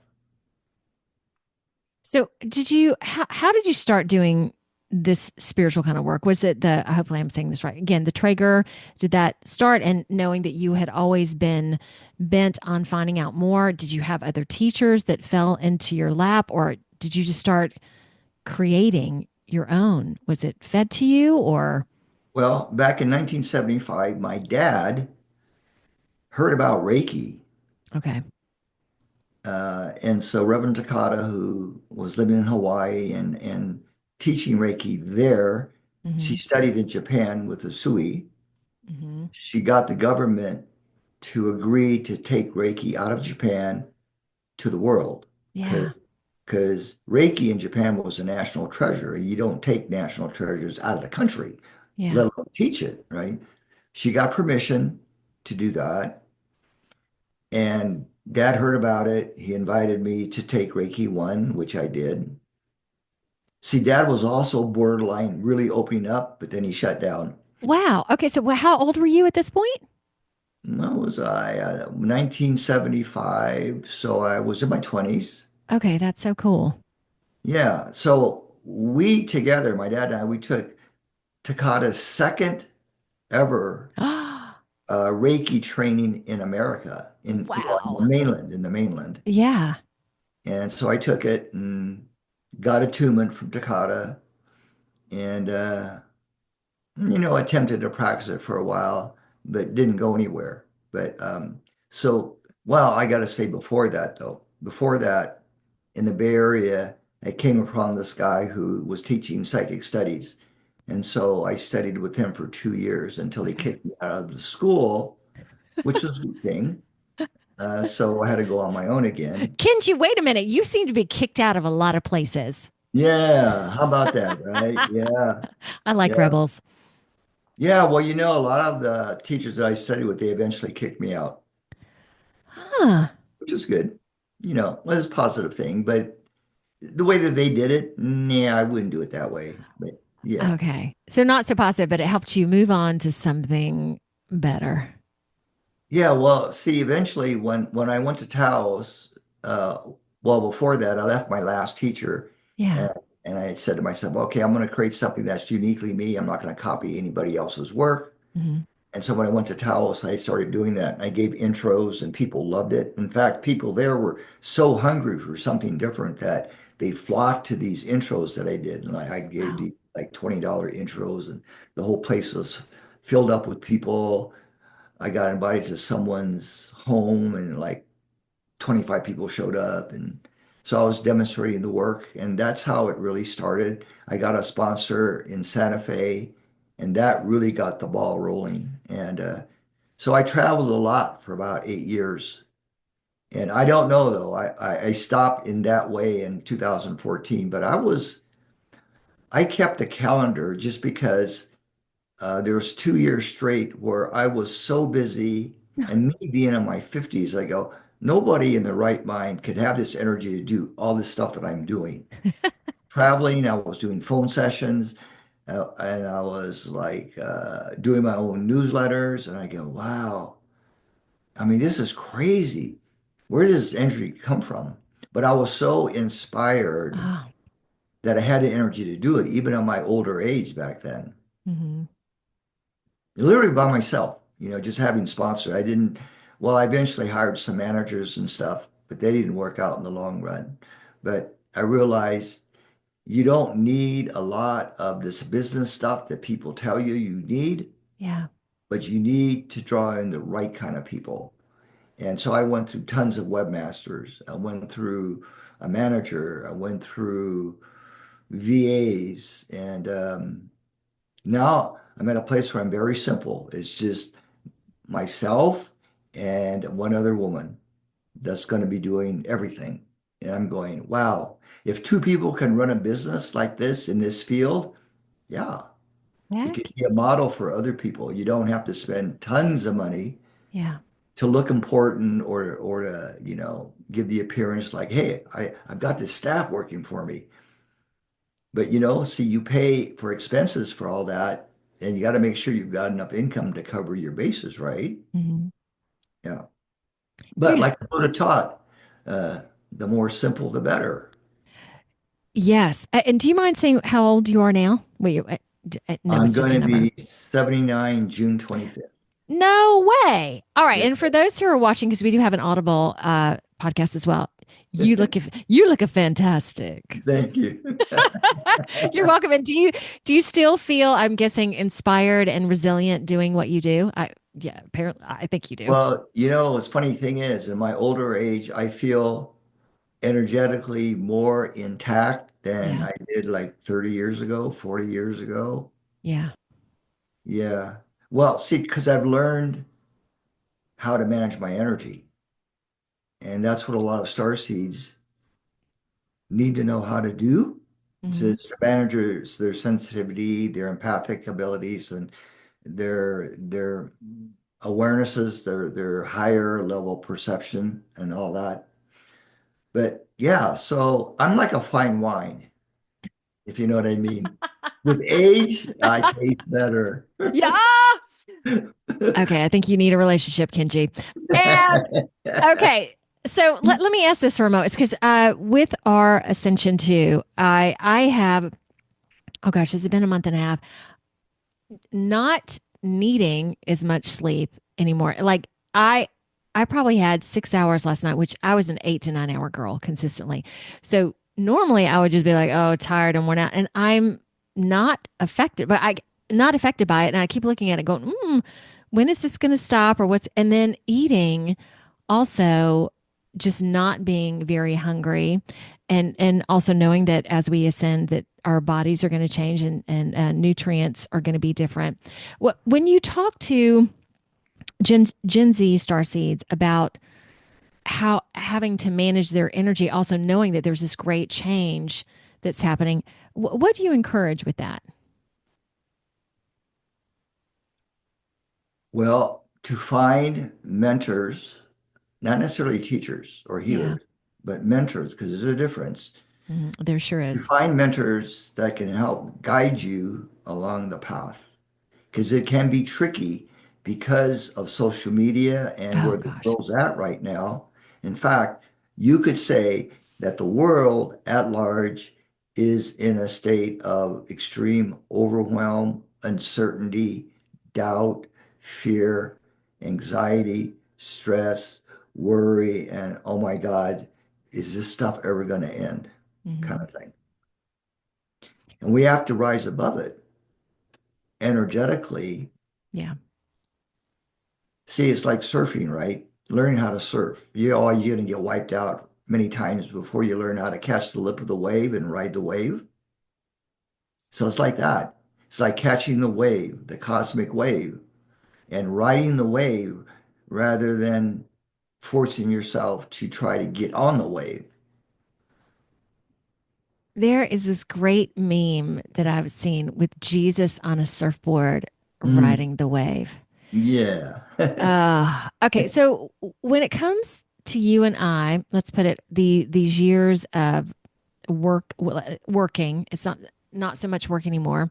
[SPEAKER 1] So, how did you start doing this spiritual kind of work? Was it hopefully I'm saying this right. Again, the Traeger, did that start and knowing that you had always been bent on finding out more? Did you have other teachers that fell into your lap, or did you just start creating your own? Was it fed to you or?
[SPEAKER 2] Well, back in 1975, my dad heard about Reiki.
[SPEAKER 1] Okay.
[SPEAKER 2] And so Reverend Takata, who was living in Hawaii and teaching Reiki there, she
[SPEAKER 1] Mm-hmm.
[SPEAKER 2] studied in Japan with Usui.
[SPEAKER 1] Mm-hmm.
[SPEAKER 2] She got the government to agree to take Reiki out of Japan to the world
[SPEAKER 1] Yeah.
[SPEAKER 2] because Reiki in Japan was a national treasure. You don't take national treasures out of the country,
[SPEAKER 1] Yeah.
[SPEAKER 2] let alone teach it, right? She got permission to do that. And dad heard about it. He invited me to take Reiki 1, which I did. See, dad was also borderline really opening up, but then he shut down.
[SPEAKER 1] Wow. Okay. So, how old were you at this point?
[SPEAKER 2] When was I? 1975. So I was in my 20s.
[SPEAKER 1] Okay, that's so cool.
[SPEAKER 2] Yeah. So we together, my dad and I, we took Takata's second ever Reiki training in America, in the
[SPEAKER 1] Wow.
[SPEAKER 2] mainland, in the mainland.
[SPEAKER 1] Yeah.
[SPEAKER 2] And so I took it and got attunement from Takata and attempted to practice it for a while, but didn't go anywhere. But so, well, I got to say before that, though, before that, in the Bay Area, I came upon this guy who was teaching psychic studies. And so I studied with him for 2 years until he
[SPEAKER 1] Okay.
[SPEAKER 2] kicked me out of the school, which was a good thing. So I had to go on my own again.
[SPEAKER 1] Kenji, wait a minute. You seem to be kicked out of a lot of places.
[SPEAKER 2] Yeah, how about that, right? Yeah,
[SPEAKER 1] I like
[SPEAKER 2] yeah.
[SPEAKER 1] rebels.
[SPEAKER 2] Yeah, well, a lot of the teachers that I studied with, they eventually kicked me out,
[SPEAKER 1] Huh.
[SPEAKER 2] which is good. Well, it's a positive thing, but the way that they did it, nah, I wouldn't do it that way. But yeah.
[SPEAKER 1] Okay. So not so positive, but it helped you move on to something better.
[SPEAKER 2] Yeah, well, see, eventually when I went to Taos, uh, well, before that, I left my last teacher
[SPEAKER 1] Yeah.
[SPEAKER 2] and, and I said to myself, okay, I'm going to create something that's uniquely me. I'm not going to copy anybody else's work.
[SPEAKER 1] Hmm.
[SPEAKER 2] And so when I went to Taos, I started doing that. I gave intros and people loved it. In fact, people there were so hungry for something different that they flocked to these intros that I did. And I gave
[SPEAKER 1] Wow.
[SPEAKER 2] the like $20 intros and the whole place was filled up with people. I got invited to someone's home and like 25 people showed up. And so I was demonstrating the work, and that's how it really started. I got a sponsor in Santa Fe, and that really got the ball rolling. And so I traveled a lot for about 8 years. And I don't know though, I stopped in that way in 2014, but I kept the calendar just because there was 2 years straight where I was so busy, and me being in my 50s, I go, nobody in their right mind could have this energy to do all this stuff that I'm doing. Traveling, I was doing phone sessions, and I was like doing my own newsletters, and I go, wow, I mean, this is crazy. Where does this energy come from? But I was so inspired
[SPEAKER 1] Oh.
[SPEAKER 2] that I had the energy to do it, even at my older age back then.
[SPEAKER 1] Hmm.
[SPEAKER 2] Literally by myself, just having sponsors. I didn't, well, I eventually hired some managers and stuff, but they didn't work out in the long run. But I realized you don't need a lot of this business stuff that people tell you you need,
[SPEAKER 1] Yeah.
[SPEAKER 2] but you need to draw in the right kind of people. And so I went through tons of webmasters. I went through a manager. I went through VAs. And now I'm at a place where I'm very simple. It's just myself and one other woman that's going to be doing everything. And I'm going, wow, if two people can run a business like this in this field, yeah, it could
[SPEAKER 1] Heck.
[SPEAKER 2] be a model for other people. You don't have to spend tons of money
[SPEAKER 1] Yeah.
[SPEAKER 2] to look important or to, give the appearance like, hey, I've got this staff working for me. But see, you pay for expenses for all that, and you got to make sure you've got enough income to cover your bases, right?
[SPEAKER 1] Hmm.
[SPEAKER 2] Yeah. But
[SPEAKER 1] Yeah.
[SPEAKER 2] like the Buddha taught, the more simple, the better.
[SPEAKER 1] Yes. And do you mind saying how old you are now? Wait, no,
[SPEAKER 2] I'm
[SPEAKER 1] it's
[SPEAKER 2] going
[SPEAKER 1] just a
[SPEAKER 2] to
[SPEAKER 1] number.
[SPEAKER 2] be 79 June 25th.
[SPEAKER 1] No way. All right.
[SPEAKER 2] Yeah.
[SPEAKER 1] And for those who are watching, because we do have an Audible podcast as well, you look a fantastic.
[SPEAKER 2] Thank you.
[SPEAKER 1] You're welcome. And do you still feel, I'm guessing, inspired and resilient doing what you do? Yeah, apparently I think you do.
[SPEAKER 2] Well, what's funny thing is, in my older age, I feel energetically more intact than
[SPEAKER 1] Yeah.
[SPEAKER 2] I did like 30 years ago, 40 years ago.
[SPEAKER 1] Yeah.
[SPEAKER 2] Yeah. Well, see, because I've learned how to manage my energy. And that's what a lot of star seeds need to know how to do. So
[SPEAKER 1] Hmm.
[SPEAKER 2] it's to manage their sensitivity, their empathic abilities, and their awarenesses, their higher level perception and all that. But yeah, so I'm like a fine wine, if you know what I mean. With age, I taste better.
[SPEAKER 1] Yeah. Okay. I think you need a relationship, Kenji. And okay. So let me ask this for a moment. It's because with our ascension too, I have, oh gosh, has it been a month and a half? Not needing as much sleep anymore. Like I probably had 6 hours last night, which I was an 8 to 9 hour girl consistently. So normally I would just be like, oh, tired and worn out. And I'm not affected, but I not affected by it. And I keep looking at it going, when is this going to stop or what's, and then eating also just not being very hungry and also knowing that as we ascend that our bodies are going to change and nutrients are going to be different. When you talk to Gen Z star seeds about how having to manage their energy, also knowing that there's this great change that's happening, what do you encourage with that?
[SPEAKER 2] Well, to find mentors, not necessarily teachers or
[SPEAKER 1] Yeah.
[SPEAKER 2] healers, but mentors, because there's a difference.
[SPEAKER 1] There sure
[SPEAKER 2] To
[SPEAKER 1] is.
[SPEAKER 2] find mentors that can help guide you along the path, because it can be tricky because of social media and
[SPEAKER 1] Oh
[SPEAKER 2] where the
[SPEAKER 1] gosh.
[SPEAKER 2] world's at right now. In fact, you could say that the world at large is in a state of extreme overwhelm, uncertainty, doubt, fear, anxiety, stress, worry, and oh my God, is this stuff ever going to end? Kind
[SPEAKER 1] Hmm.
[SPEAKER 2] of thing. And we have to rise above it energetically.
[SPEAKER 1] Yeah.
[SPEAKER 2] See, it's like surfing, right? Learning how to surf. You're going to get wiped out many times before you learn how to catch the lip of the wave and ride the wave. So it's like that. It's like catching the wave, the cosmic wave, and riding the wave rather than forcing yourself to try to get on the wave.
[SPEAKER 1] There is this great meme that I've seen with Jesus on a surfboard
[SPEAKER 2] Mm,
[SPEAKER 1] riding the wave.
[SPEAKER 2] yeah.
[SPEAKER 1] Okay, so when it comes to you and I, let's put it these years of working. It's not so much work anymore,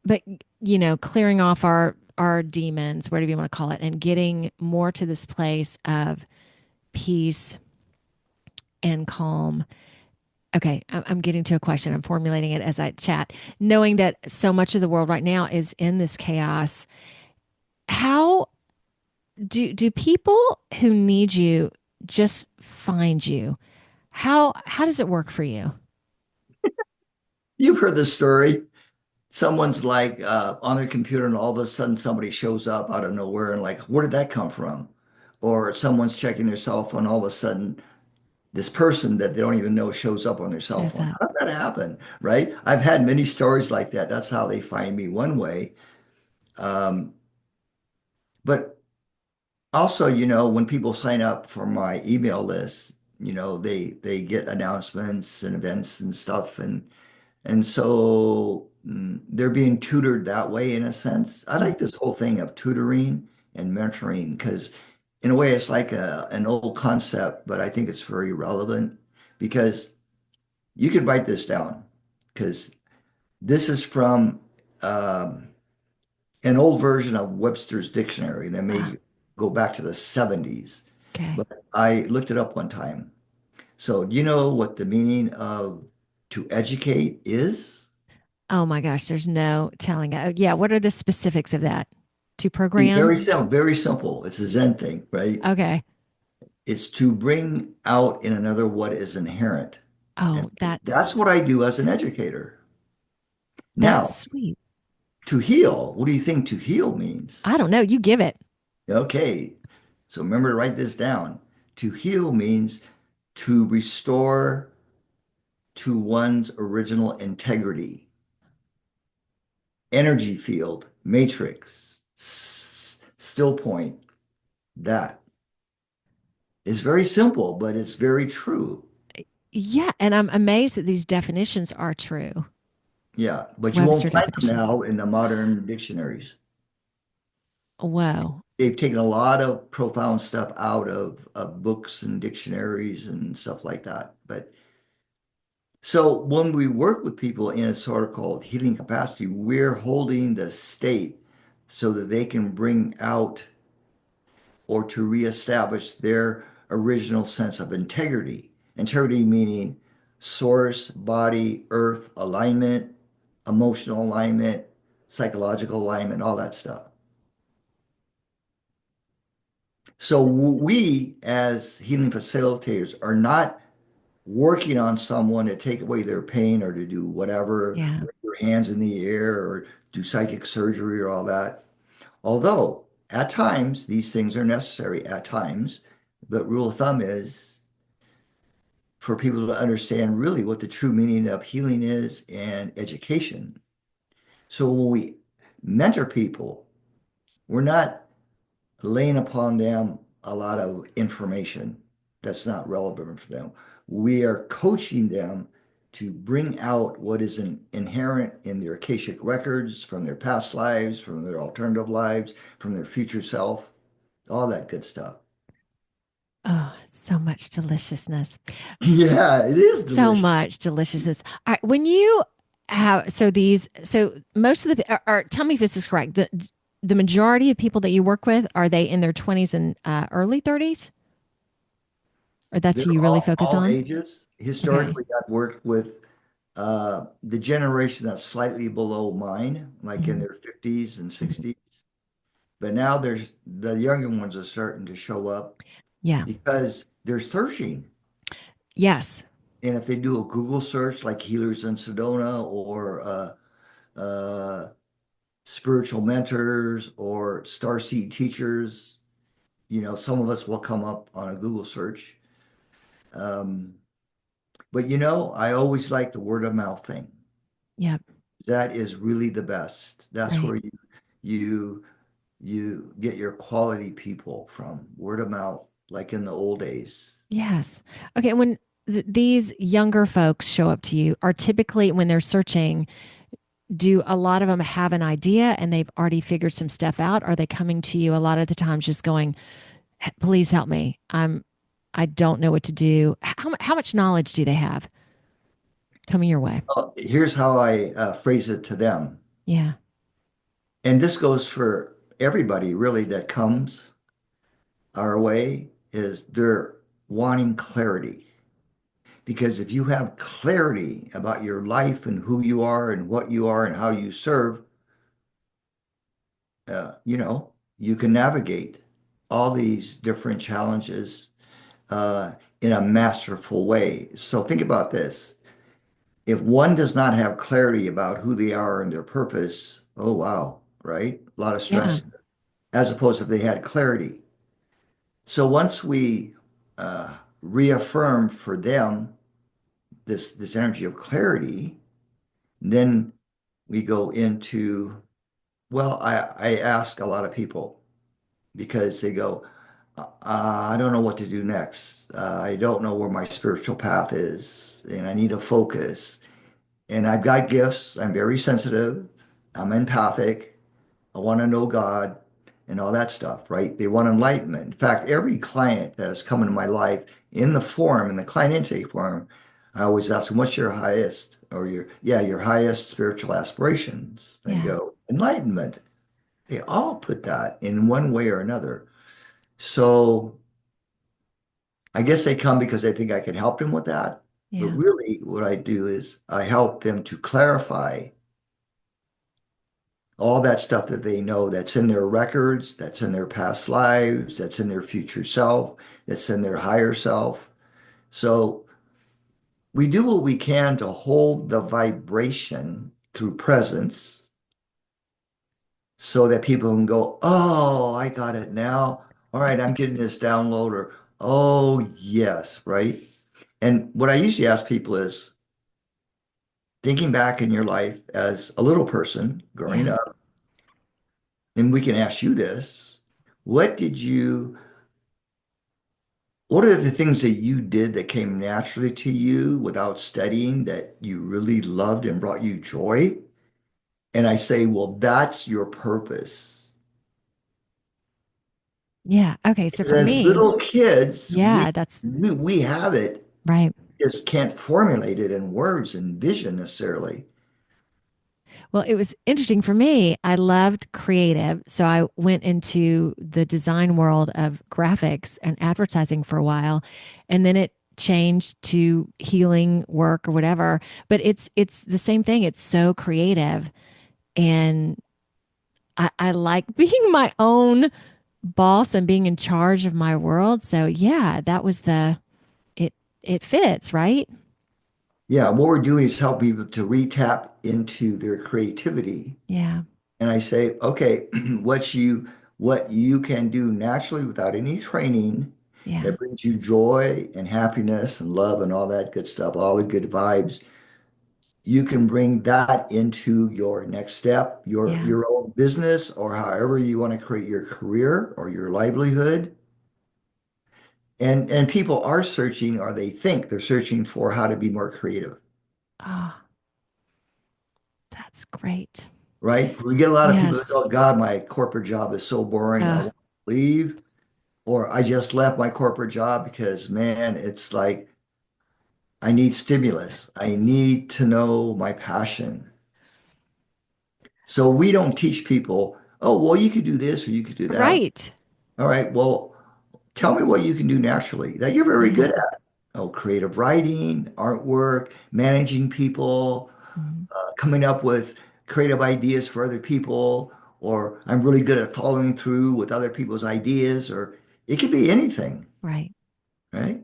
[SPEAKER 1] but clearing off our demons, whatever you want to call it, and getting more to this place of peace and calm. Okay, I'm getting to a question. I'm formulating it as I chat, knowing that so much of the world right now is in this chaos. How do people who need you just find you? How does it work for you?
[SPEAKER 2] You've heard the story. Someone's like on their computer and all of a sudden somebody shows up out of nowhere and like, where did that come from? Or someone's checking their cell phone, all of a sudden this person that they don't even know shows up on their cell
[SPEAKER 1] Shows
[SPEAKER 2] phone.
[SPEAKER 1] up.
[SPEAKER 2] How did that happen? Right? I've had many stories like that. That's how they find me one way. Um, but also, when people sign up for my email list, they get announcements and events and stuff, and so they're being tutored that way in a sense. I
[SPEAKER 1] Mm.
[SPEAKER 2] like this whole thing of tutoring and mentoring because in a way it's like an old concept, but I think it's very relevant because you could write this down because this is from um, an old version of Webster's dictionary that
[SPEAKER 1] Ah,
[SPEAKER 2] may go back to the 70s,
[SPEAKER 1] okay.
[SPEAKER 2] but I looked it up one time. So, do you know what the meaning of to educate is?
[SPEAKER 1] Oh my gosh, there's no telling. Yeah, what are the specifics of that? To
[SPEAKER 2] Very
[SPEAKER 1] program?
[SPEAKER 2] simple, very simple. It's a Zen thing, right?
[SPEAKER 1] Okay.
[SPEAKER 2] It's to bring out in another what is inherent. And
[SPEAKER 1] Oh,
[SPEAKER 2] so that's
[SPEAKER 1] that's
[SPEAKER 2] what I do as an educator.
[SPEAKER 1] that's
[SPEAKER 2] Now,
[SPEAKER 1] sweet.
[SPEAKER 2] to heal, what do you think to heal means?
[SPEAKER 1] I don't know. You give it.
[SPEAKER 2] Okay, so remember to write this down. To heal means to restore to one's original integrity, energy field, matrix, still point, that. It's very simple, but it's very true.
[SPEAKER 1] Yeah, and I'm amazed that these definitions are true.
[SPEAKER 2] Yeah, but you
[SPEAKER 1] Webster
[SPEAKER 2] won't find them
[SPEAKER 1] definitions.
[SPEAKER 2] now in the modern dictionaries.
[SPEAKER 1] Whoa.
[SPEAKER 2] They've taken a lot of profound stuff out of books and dictionaries and stuff like that. But so when we work with people in a sort of called healing capacity, we're holding the state so that they can bring out or to reestablish their original sense of integrity. Integrity meaning source, body, earth alignment, emotional alignment, psychological alignment, all that stuff. So we, as healing facilitators, are not working on someone to take away their pain or to do whatever,
[SPEAKER 1] Yeah.
[SPEAKER 2] with your hands in the air or do psychic surgery or all that. Although at times these things are necessary at times, but rule of thumb is for people to understand really what the true meaning of healing is and education. So when we mentor people, we're not laying upon them a lot of information that's not relevant for them. We are coaching them to bring out what is inherent in their Akashic records from their past lives, from their alternative lives, from their future self, all that good stuff.
[SPEAKER 1] Oh, so much deliciousness.
[SPEAKER 2] Yeah, it is
[SPEAKER 1] So
[SPEAKER 2] delicious.
[SPEAKER 1] much deliciousness. All right, when you have so most of the or tell me if this is correct. The majority of people that you work with are they in their 20s and early 30s, or that's
[SPEAKER 2] They're
[SPEAKER 1] who you really focus
[SPEAKER 2] all
[SPEAKER 1] on?
[SPEAKER 2] ages.
[SPEAKER 1] Okay.
[SPEAKER 2] Historically, I've worked with the generation that's slightly below mine, like in
[SPEAKER 1] Mhm.
[SPEAKER 2] their 50s and 60s. But now there's the younger ones are starting to show up
[SPEAKER 1] Yeah.
[SPEAKER 2] because they're searching.
[SPEAKER 1] Yes.
[SPEAKER 2] And if they do a Google search like healers in Sedona or spiritual mentors or starseed teachers, some of us will come up on a Google search. Um, but I always like the word of mouth thing.
[SPEAKER 1] Yeah.
[SPEAKER 2] That is really the best. That's
[SPEAKER 1] Right.
[SPEAKER 2] where you you get your quality people from word of mouth, like in the old days.
[SPEAKER 1] Yes. Okay. When these younger folks show up to you, are typically when they're searching, do a lot of them have an idea and they've already figured some stuff out? Are they coming to you a lot of the times just going, please help me. I don't know what to do. How much knowledge do they have coming your way?
[SPEAKER 2] Here's how I phrase it to them.
[SPEAKER 1] Yeah.
[SPEAKER 2] And this goes for everybody really that comes our way is they're wanting clarity. Because if you have clarity about your life and who you are and what you are and how you serve, you can navigate all these different challenges in a masterful way. So think about this. If one does not have clarity about who they are and their purpose, oh wow, right? A lot of
[SPEAKER 1] Yeah.
[SPEAKER 2] stress, as opposed to if they had clarity. So once we reaffirm for them this energy of clarity, then we go into, well, I ask a lot of people because they go, I don't know what to do next. I don't know where my spiritual path is, and I need to focus. And I've got gifts. I'm very sensitive. I'm empathic. I want to know God and all that stuff, right? They want enlightenment. In fact, every client that has come into my life in the forum, in the client intake forum, I always ask them, what's your highest or your highest spiritual aspirations? They
[SPEAKER 1] Yeah.
[SPEAKER 2] go, enlightenment. They all put that in one way or another. So I guess they come because they think I can help them with that. But
[SPEAKER 1] Yeah.
[SPEAKER 2] really, what I do is I help them to clarify all that stuff that they know that's in their records, that's in their past lives, that's in their future self, that's in their higher self. So we do what we can to hold the vibration through presence so that people can go, oh, I got it now. All right, I'm getting this download, or oh, yes, right? And what I usually ask people is thinking back in your life as a little person growing
[SPEAKER 1] Yeah.
[SPEAKER 2] up, and we can ask you this, what did you what are the things that you did that came naturally to you without studying that you really loved and brought you joy? And I say, well, that's your purpose.
[SPEAKER 1] Yeah. Okay. So for
[SPEAKER 2] As
[SPEAKER 1] me,
[SPEAKER 2] little kids,
[SPEAKER 1] yeah, that's
[SPEAKER 2] we have it,
[SPEAKER 1] right.
[SPEAKER 2] just can't formulate it in words and vision necessarily.
[SPEAKER 1] Well, it was interesting for me. I loved creative. So I went into the design world of graphics and advertising for a while. And then it changed to healing work or whatever. But it's the same thing. It's so creative. And I like being my own boss and being in charge of my world. So yeah, that was it it fits, right?
[SPEAKER 2] Yeah, what we're doing is help people to retap into their creativity.
[SPEAKER 1] Yeah.
[SPEAKER 2] And I say, okay, what you can do naturally without any training
[SPEAKER 1] Yeah.
[SPEAKER 2] that brings you joy and happiness and love and all that good stuff, all the good vibes, you can bring that into your next step, your
[SPEAKER 1] Yeah.
[SPEAKER 2] your own business, or however you want to create your career or your livelihood. And people are searching, or they think they're searching for how to be more creative,
[SPEAKER 1] Oh, that's great.
[SPEAKER 2] right? We get a lot of people that
[SPEAKER 1] Yes.
[SPEAKER 2] go, God, my corporate job is so boring. I
[SPEAKER 1] Uh,
[SPEAKER 2] want to leave. Or I just left my corporate job because, man, it's like I need stimulus. I
[SPEAKER 1] it's
[SPEAKER 2] need to know my passion. So we don't teach people, oh, well, you could do this or you could do that.
[SPEAKER 1] right.
[SPEAKER 2] All right, well, tell me what you can do naturally that you're very
[SPEAKER 1] Yeah.
[SPEAKER 2] good at. Oh, creative writing, artwork, managing people,
[SPEAKER 1] Mhm.
[SPEAKER 2] coming up with creative ideas for other people, or I'm really good at following through with other people's ideas, or it could be anything,
[SPEAKER 1] Right.
[SPEAKER 2] right?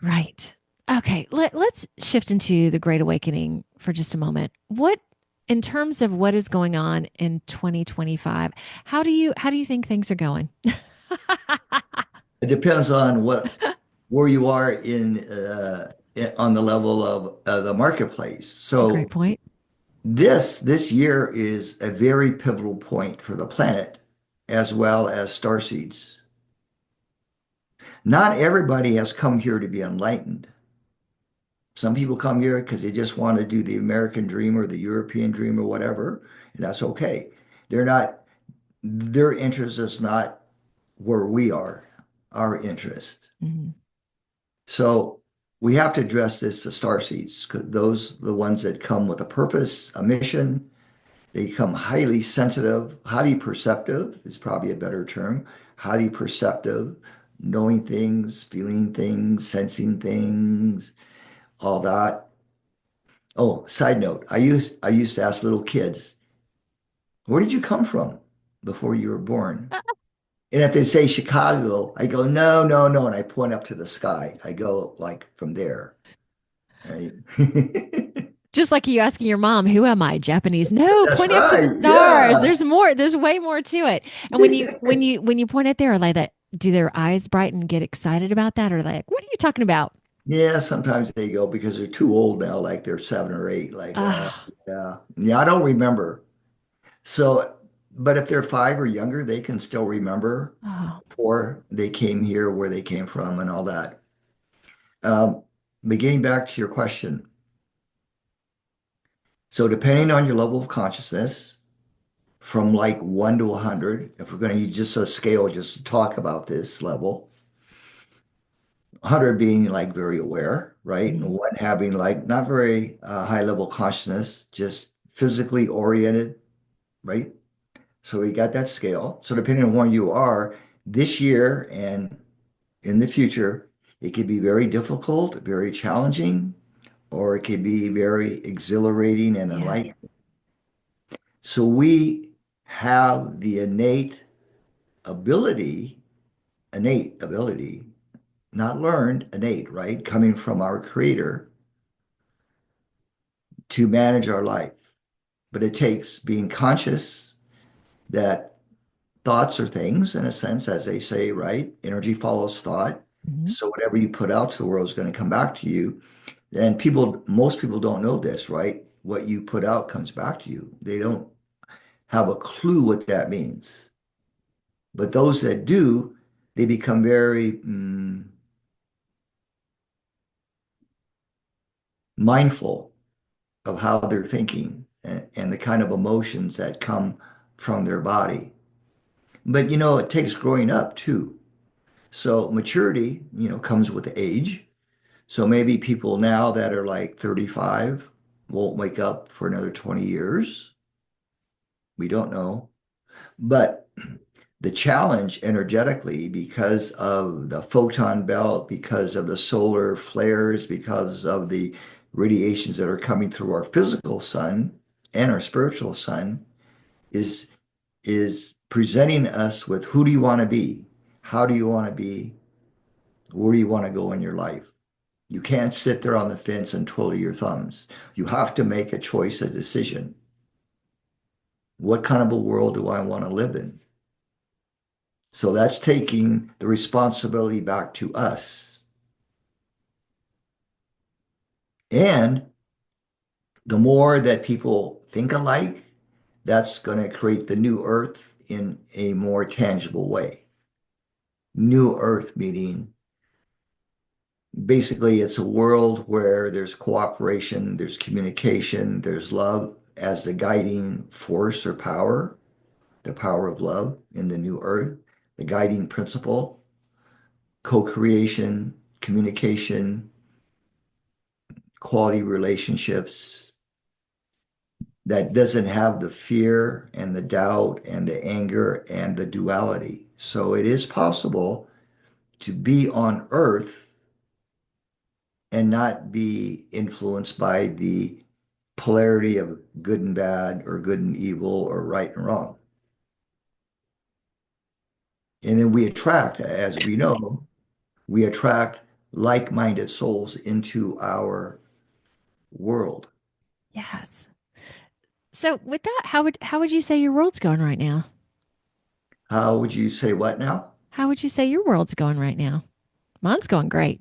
[SPEAKER 1] Right. Okay. Let's shift into the Great Awakening for just a moment. In terms of what is going on in 2025, how do you think things are going?
[SPEAKER 2] It depends on where you are on the level of the marketplace.
[SPEAKER 1] Great
[SPEAKER 2] So
[SPEAKER 1] point.
[SPEAKER 2] this year is a very pivotal point for the planet as well as starseeds. Not everybody has come here to be enlightened. Some people come here because they just want to do the American dream or the European dream or whatever, and that's okay. They're not, their interest is not where we are, our interest.
[SPEAKER 1] Mhm.
[SPEAKER 2] So we have to address this to starseeds because those are the ones that come with a purpose, a mission. They become highly sensitive, highly perceptive is probably a better term, highly perceptive, knowing things, feeling things, sensing things, all that. Oh, side note, I used to ask little kids, where did you come from before you were born? And if they say Chicago, I go, no, no, no. And I point up to the sky. I go like from there, right?
[SPEAKER 1] Just like you asking your mom, "Who am I? Japanese?" No,
[SPEAKER 2] That's
[SPEAKER 1] pointing up to the
[SPEAKER 2] right.
[SPEAKER 1] stars.
[SPEAKER 2] Yeah.
[SPEAKER 1] There's more. There's way more to it. And when you point up there, like that, do their eyes brighten, get excited about that, or like, what are you talking about?
[SPEAKER 2] Yeah, sometimes they go because they're too old now, like they're 7 or 8. Like,
[SPEAKER 1] Ah,
[SPEAKER 2] yeah. Yeah, I don't remember. So, but if they're 5 or younger, they can still remember
[SPEAKER 1] oh,
[SPEAKER 2] before they came here, where they came from, and all that. Um, but getting back to your question, so depending on your level of consciousness, from like 1 to 100, if we're going to use just a scale just to talk about this level, 100 being like very aware, right? And
[SPEAKER 1] mhm,
[SPEAKER 2] one having like not very high level consciousness, just physically oriented, right? So we got that scale. So depending on where you are this year and in the future, it could be very difficult, very challenging, or it could be very exhilarating and
[SPEAKER 1] yeah,
[SPEAKER 2] enlightening. So we have the ability, innate ability, not learned, innate, right? Coming from our creator to manage our life. But it takes being conscious that thoughts are things, in a sense, as they say, right? Energy follows thought.
[SPEAKER 1] mhm,
[SPEAKER 2] So whatever you put out to the world is going to come back to you. And most people don't know this, right? What you put out comes back to you. They don't have a clue what that means. But those that do, they become very mindful of how they're thinking and the kind of emotions that come from their body. But it takes growing up too. So maturity, comes with age. So maybe people now that are like 35 won't wake up for another 20 years. We don't know. But the challenge energetically, because of the photon belt, because of the solar flares, because of the radiations that are coming through our physical sun and our spiritual sun, is presenting us with, who do you want to be? How do you want to be? Where do you want to go in your life? You can't sit there on the fence and twiddle your thumbs. You have to make a choice, a decision. What kind of a world do I want to live in? So that's taking the responsibility back to us. And the more that people think alike, that's going to create the new earth in a more tangible way. New earth meaning basically it's a world where there's cooperation, there's communication, there's love as the guiding force or power, the power of love in the new earth, the guiding principle, co-creation, communication, quality relationships that doesn't have the fear and the doubt and the anger and the duality. So it is possible to be on earth and not be influenced by the polarity of good and bad or good and evil or right and wrong. And then we attract, as we know, we attract like-minded souls into our world.
[SPEAKER 1] yes. So with that, how would you say your world's going right now?
[SPEAKER 2] How would you say what now?
[SPEAKER 1] How would you say your world's going right now? Mine's going great.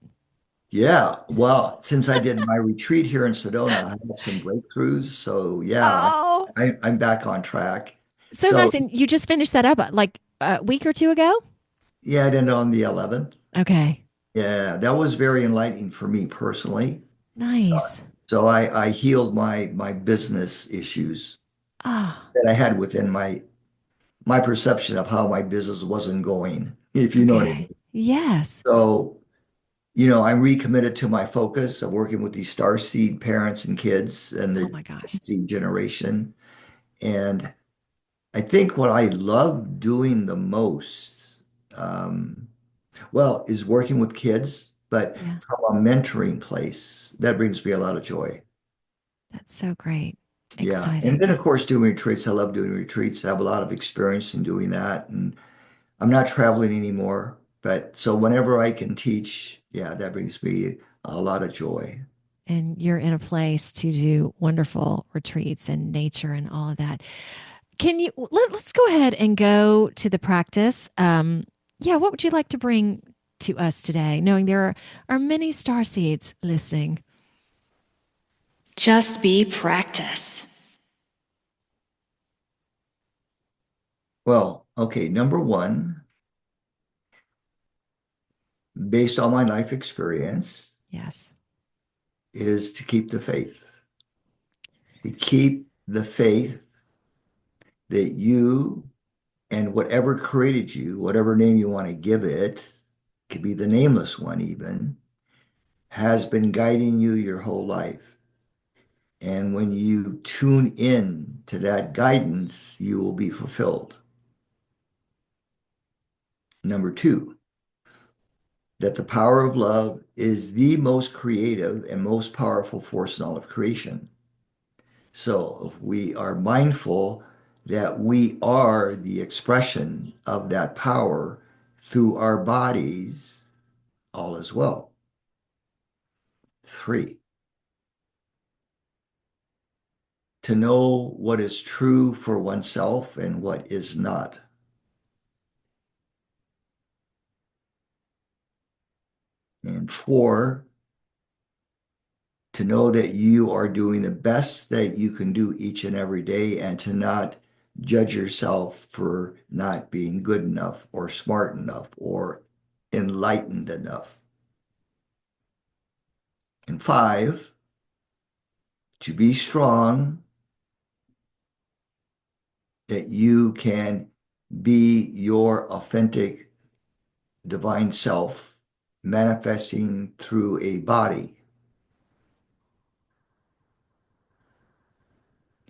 [SPEAKER 2] Yeah, well, since I did my retreat here in Sedona, I had some breakthroughs. So yeah,
[SPEAKER 1] Oh,
[SPEAKER 2] I'm back on track.
[SPEAKER 1] so
[SPEAKER 2] So
[SPEAKER 1] nice. And you just finished that up like a week or two ago?
[SPEAKER 2] yeah, I did it on the 11th.
[SPEAKER 1] Okay.
[SPEAKER 2] Yeah, that was very enlightening for me personally. So,
[SPEAKER 1] Nice.
[SPEAKER 2] so I healed my business issues
[SPEAKER 1] Ah,
[SPEAKER 2] that I had within my perception of how my business wasn't going, if you know what I
[SPEAKER 1] okay.
[SPEAKER 2] mean.
[SPEAKER 1] Yes.
[SPEAKER 2] So, I'm recommitted to my focus of working with these starseed parents and kids and
[SPEAKER 1] Oh
[SPEAKER 2] the
[SPEAKER 1] my gosh.
[SPEAKER 2] Gen Z generation. And I think what I love doing the most, well, is working with kids, but
[SPEAKER 1] Yeah.
[SPEAKER 2] from a mentoring place, that brings me a lot of joy.
[SPEAKER 1] That's so great.
[SPEAKER 2] Yeah. And
[SPEAKER 1] Exciting.
[SPEAKER 2] then, of course, doing retreats. I love doing retreats. I have a lot of experience in doing that. And I'm not traveling anymore, but so whenever I can teach, yeah, that brings me a lot of joy.
[SPEAKER 1] And you're in a place to do wonderful retreats and nature and all of that. Can you let's go ahead and go to the practice? Yeah, what would you like to bring to us today, knowing there are many star seeds listening?
[SPEAKER 3] Just be practice.
[SPEAKER 2] Well, okay, number one, based on my life experience,
[SPEAKER 1] Yes.
[SPEAKER 2] is to keep the faith. To keep the faith that you and whatever created you, whatever name you want to give it, could be the nameless one even, has been guiding you your whole life. And when you tune in to that guidance, you will be fulfilled. Number two, that the power of love is the most creative and most powerful force in all of creation. So if we are mindful that we are the expression of that power through our bodies, all is well. Three, to know what is true for oneself and what is not. And four, to know that you are doing the best that you can do each and every day and to not judge yourself for not being good enough or smart enough or enlightened enough. And five, to be strong, that you can be your authentic divine self manifesting through a body.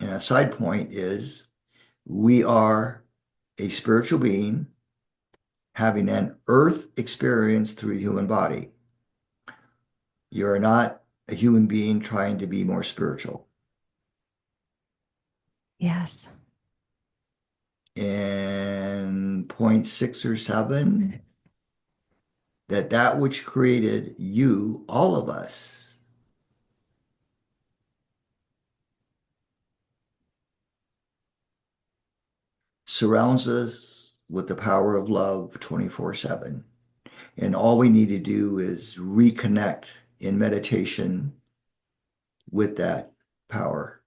[SPEAKER 2] And a side point is we are a spiritual being having an earth experience through a human body. You're not a human being trying to be more spiritual.
[SPEAKER 1] Yes.
[SPEAKER 2] And point six or seven, that which created you, all of us, surrounds us with the power of love 24/7. And all we need to do is reconnect in meditation with that power.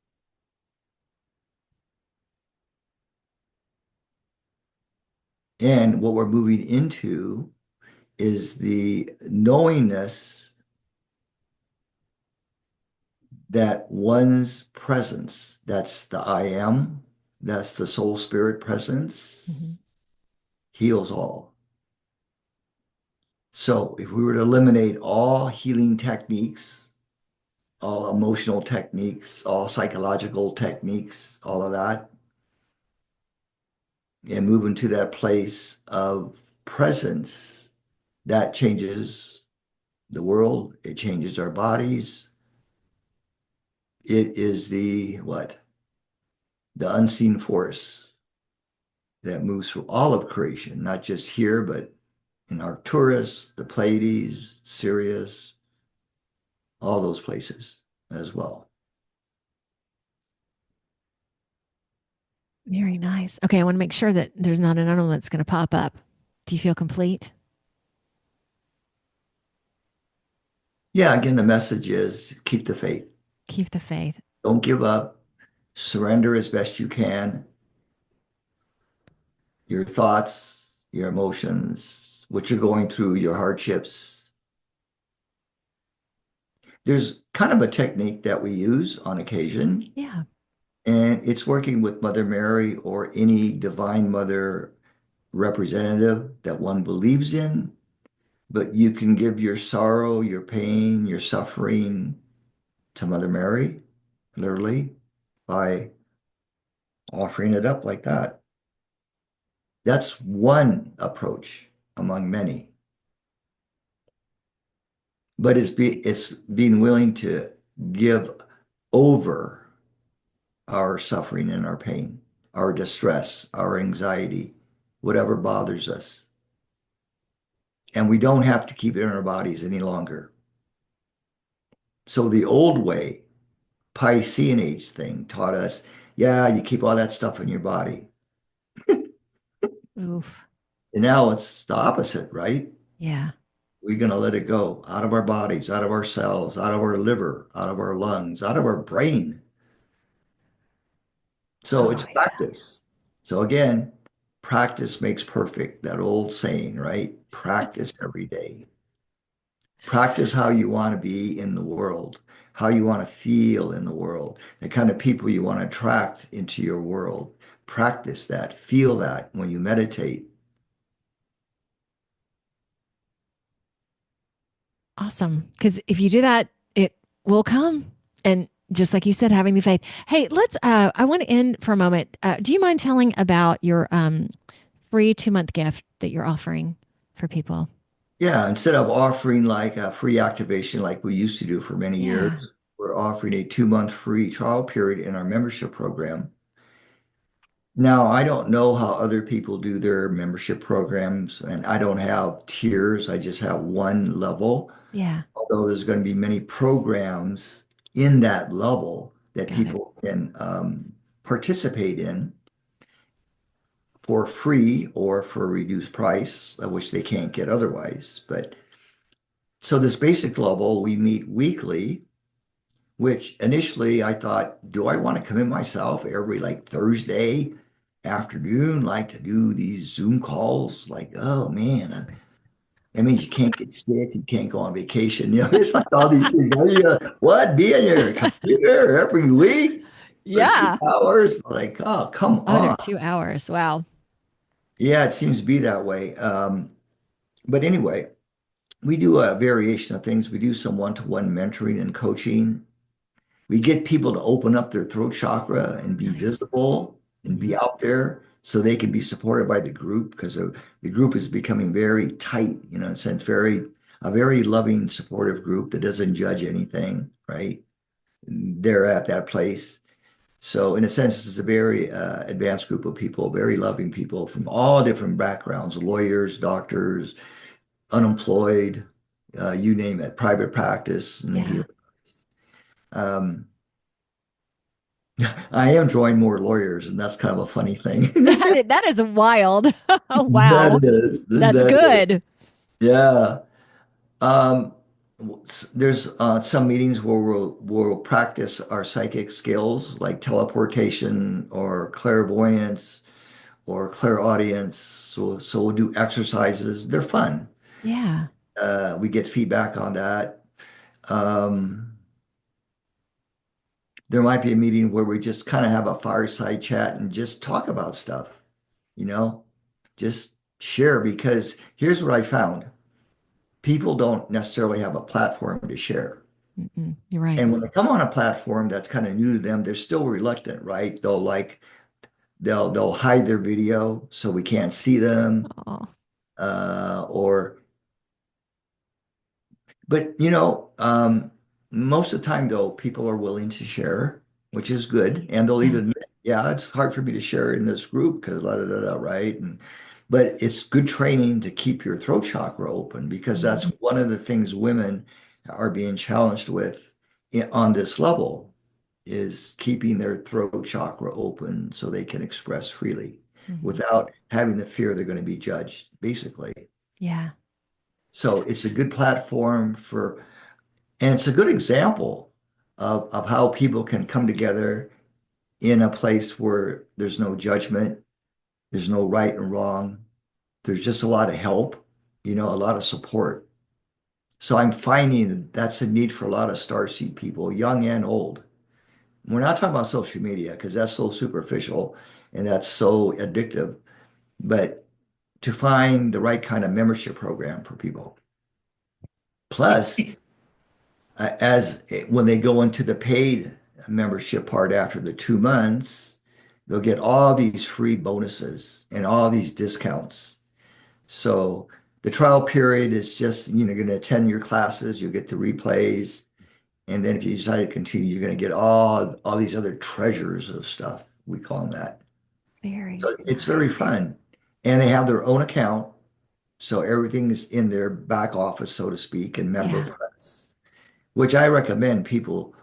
[SPEAKER 2] And what we're moving into is the knowingness that one's presence, that's the I am, that's the soul spirit
[SPEAKER 1] Mm-hmm.
[SPEAKER 2] presence, heals all. So if we were to eliminate all healing techniques, all emotional techniques, all psychological techniques, all of that, and move into that place of presence, that changes the world, it changes our bodies. It is the what? The unseen force that moves through all of creation, not just here, but in Arcturus, the Pleiades, Sirius, all those places as well.
[SPEAKER 1] Very nice. Okay, I want to make sure that there's not another one that's going to pop up. Do you feel complete?
[SPEAKER 2] Yeah, again, the message is keep the faith.
[SPEAKER 1] Keep the faith.
[SPEAKER 2] Don't give up. Surrender as best you can. Your thoughts, your emotions, what you're going through, your hardships. There's kind of a technique that we use on occasion,
[SPEAKER 1] Yeah.
[SPEAKER 2] and it's working with Mother Mary or any Divine Mother representative that one believes in, but you can give your sorrow, your pain, your suffering to Mother Mary, literally, by offering it up like that. That's one approach among many, but it's being willing to give over our suffering and our pain, our distress, our anxiety, whatever bothers us. And we don't have to keep it in our bodies any longer. So the old way, Piscean age thing, taught us, yeah, you keep all that stuff in your body.
[SPEAKER 1] Oof.
[SPEAKER 2] And now it's the opposite, right?
[SPEAKER 1] Yeah.
[SPEAKER 2] We're going to let it go out of our bodies, out of our cells, out of our liver, out of our lungs, out of our brain. So
[SPEAKER 1] Oh,
[SPEAKER 2] it's
[SPEAKER 1] yeah.
[SPEAKER 2] practice. So again, practice makes perfect, that old saying, right? Practice every day. Practice how you want to be in the world, how you want to feel in the world, the kind of people you want to attract into your world. Practice that, feel that when you meditate.
[SPEAKER 1] Awesome. Because if you do that, it will come. And just like you said, having the faith. Hey, I want to end for a moment. Do you mind telling about your free 2 month gift that you're offering for people?
[SPEAKER 2] Yeah, instead of offering like a free activation like we used to do for many
[SPEAKER 1] Yeah.
[SPEAKER 2] years, we're offering a 2 month free trial period in our membership program. Now, I don't know how other people do their membership programs, and I don't have tiers. I just have one level.
[SPEAKER 1] Yeah.
[SPEAKER 2] Although there's going to be many programs in that level that
[SPEAKER 1] Got it.
[SPEAKER 2] people can participate in for free or for a reduced price, which they can't get otherwise. But so this basic level, we meet weekly, which initially I thought, do I want to come in myself every like Thursday afternoon, like to do these Zoom calls? Like, oh man, that means you can't get sick, you can't go on vacation. You know, it's like all these things. What? Be in your computer every week for two
[SPEAKER 1] Yeah.
[SPEAKER 2] hours? Like, oh, come
[SPEAKER 1] Oh, no,
[SPEAKER 2] on.
[SPEAKER 1] 2 hours. Wow.
[SPEAKER 2] Yeah, it seems to be that way. But anyway, we do a variation of things. We do some one-to-one mentoring and coaching. We get people to open up their throat chakra and be
[SPEAKER 1] Nice.
[SPEAKER 2] visible and
[SPEAKER 1] Hmm.
[SPEAKER 2] be out there so they can be supported by the group because the group is becoming very tight, in a sense, a very loving, supportive group that doesn't judge anything, right? They're at that place. So in a sense, it's a very advanced group of people, very loving people from all different backgrounds, lawyers, doctors, unemployed, you name it, private practice and the
[SPEAKER 1] Yeah.
[SPEAKER 2] healing. Um, I am drawing more lawyers, and that's kind of a funny thing.
[SPEAKER 1] That is wild.
[SPEAKER 2] That
[SPEAKER 1] Wow.
[SPEAKER 2] is,
[SPEAKER 1] That's
[SPEAKER 2] that is,
[SPEAKER 1] good.
[SPEAKER 2] yeah. Um, there's some meetings where we'll practice our psychic skills like teleportation or clairvoyance or clairaudience. So we'll do exercises. They're fun.
[SPEAKER 1] Yeah.
[SPEAKER 2] We get feedback on that. Um, there might be a meeting where we just kind of have a fireside chat and just talk about stuff, you know, just share because here's what I found. People don't necessarily have a platform to share.
[SPEAKER 1] Mm-mm. You're right.
[SPEAKER 2] And when they come on a platform that's kind of new to them, they're still reluctant, right? They'll hide their video so we can't see them.
[SPEAKER 1] Oh,
[SPEAKER 2] Or but most of the time though, people are willing to share, which is good. And they'll
[SPEAKER 1] yeah.
[SPEAKER 2] even admit, yeah, it's hard for me to share in this group because la da da da, right? But it's good training to keep your throat chakra open because that's
[SPEAKER 1] Mhm.
[SPEAKER 2] one of the things women are being challenged with on this level is keeping their throat chakra open so they can express freely
[SPEAKER 1] Mhm.
[SPEAKER 2] without having the fear they're going to be judged, basically.
[SPEAKER 1] Yeah.
[SPEAKER 2] So it's a good platform and it's a good example of how people can come together in a place where there's no judgment, there's no right and wrong, there's just a lot of help, a lot of support. So I'm finding that's a need for a lot of starseed people, young and old. We're not talking about social media because that's so superficial and that's so addictive, but to find the right kind of membership program for people. Plus, as when they go into the paid membership part after the 2 months, they'll get all these free bonuses and all these discounts. So the trial period is just, going to attend your classes, you'll get the replays. And then if you decide to continue, you're going to get all these other treasures of stuff. We call them that.
[SPEAKER 1] Very
[SPEAKER 2] So it's very
[SPEAKER 1] nice.
[SPEAKER 2] fun. And they have their own account. So everything is in their back office, so to speak, and member
[SPEAKER 1] Yeah.
[SPEAKER 2] press, which I recommend people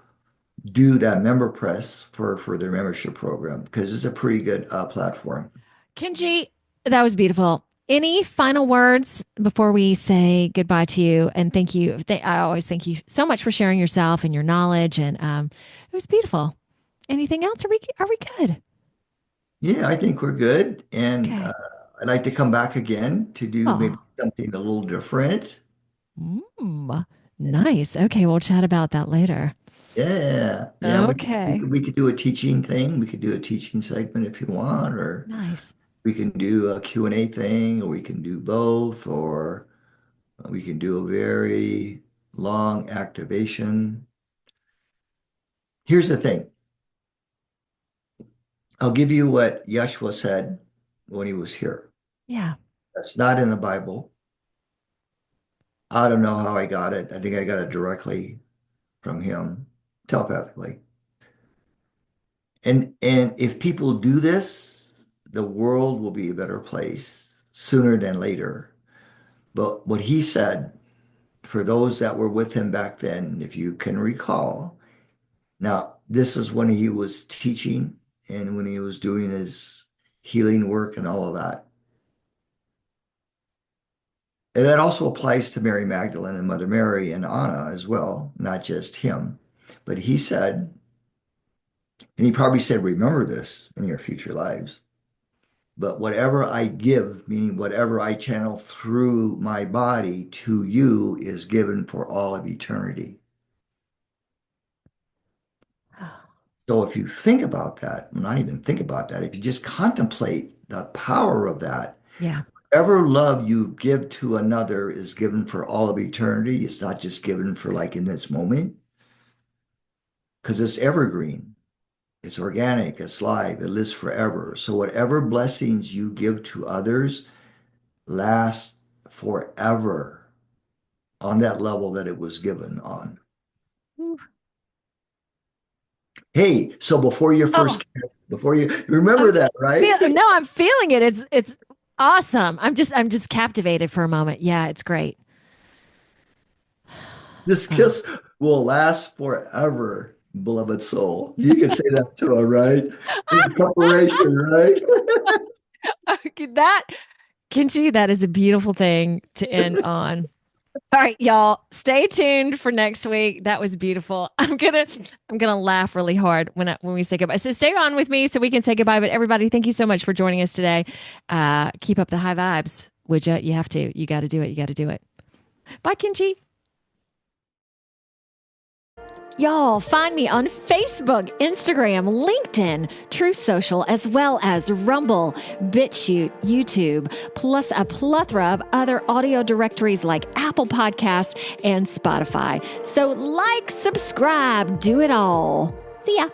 [SPEAKER 2] do that member press for their membership program because it's a pretty good platform.
[SPEAKER 1] Kenji, that was beautiful. Any final words before we say goodbye to you? And thank you. I always thank you so much for sharing yourself and your knowledge. And it was beautiful. Anything else? Are we good?
[SPEAKER 2] Yeah, I think we're good. And
[SPEAKER 1] Okay.
[SPEAKER 2] I'd like to come back again to do maybe
[SPEAKER 1] Oh,
[SPEAKER 2] something a little different.
[SPEAKER 1] nice. Okay, we'll chat about that later.
[SPEAKER 2] Yeah, yeah,
[SPEAKER 1] Okay.
[SPEAKER 2] we could do a teaching thing. We could do a teaching segment if you want, or
[SPEAKER 1] Nice.
[SPEAKER 2] we can do a Q&A thing, or we can do both, or we can do a very long activation. Here's the thing. I'll give you what Yeshua said when he was here.
[SPEAKER 1] Yeah.
[SPEAKER 2] That's not in the Bible. I don't know how I got it. I think I got it directly from him, telepathically. And if people do this, the world will be a better place sooner than later. But what he said, for those that were with him back then, if you can recall, now this is when he was teaching and when he was doing his healing work and all of that. And that also applies to Mary Magdalene and Mother Mary and Anna as well, not just him. But he said, and he probably said, remember this in your future lives. But whatever I give, meaning whatever I channel through my body to you, is given for all of eternity. So if you think about that, not even think about that, if you just contemplate the power of that,
[SPEAKER 1] Yeah.
[SPEAKER 2] whatever love you give to another is given for all of eternity. It's not just given for like in this moment, because it's evergreen. It's organic, it's live, it lives forever. So whatever blessings you give to others last forever on that level that it was given on.
[SPEAKER 1] Ooh.
[SPEAKER 2] Hey, so
[SPEAKER 1] Oh,
[SPEAKER 2] before you remember
[SPEAKER 1] I'm
[SPEAKER 2] that, right?
[SPEAKER 1] no, I'm feeling it. It's awesome. I'm just captivated for a moment. Yeah, it's great.
[SPEAKER 2] This
[SPEAKER 1] Oh.
[SPEAKER 2] kiss will last forever, beloved soul. You can say that to her, right? In preparation, right?
[SPEAKER 1] Okay, that Kenji, that is a beautiful thing to end on. All right, y'all, stay tuned for next week. That was beautiful. I'm gonna laugh really hard when we say goodbye. So stay on with me so we can say goodbye. But everybody, thank you so much for joining us today. Keep up the high vibes, would you? You have to. You got to do it. You got to do it. Bye, Kenji. Y'all, find me on Facebook, Instagram, LinkedIn, True Social, as well as Rumble, BitChute, YouTube, plus a plethora of other audio directories like Apple Podcasts and Spotify. So like, subscribe, do it all. See ya.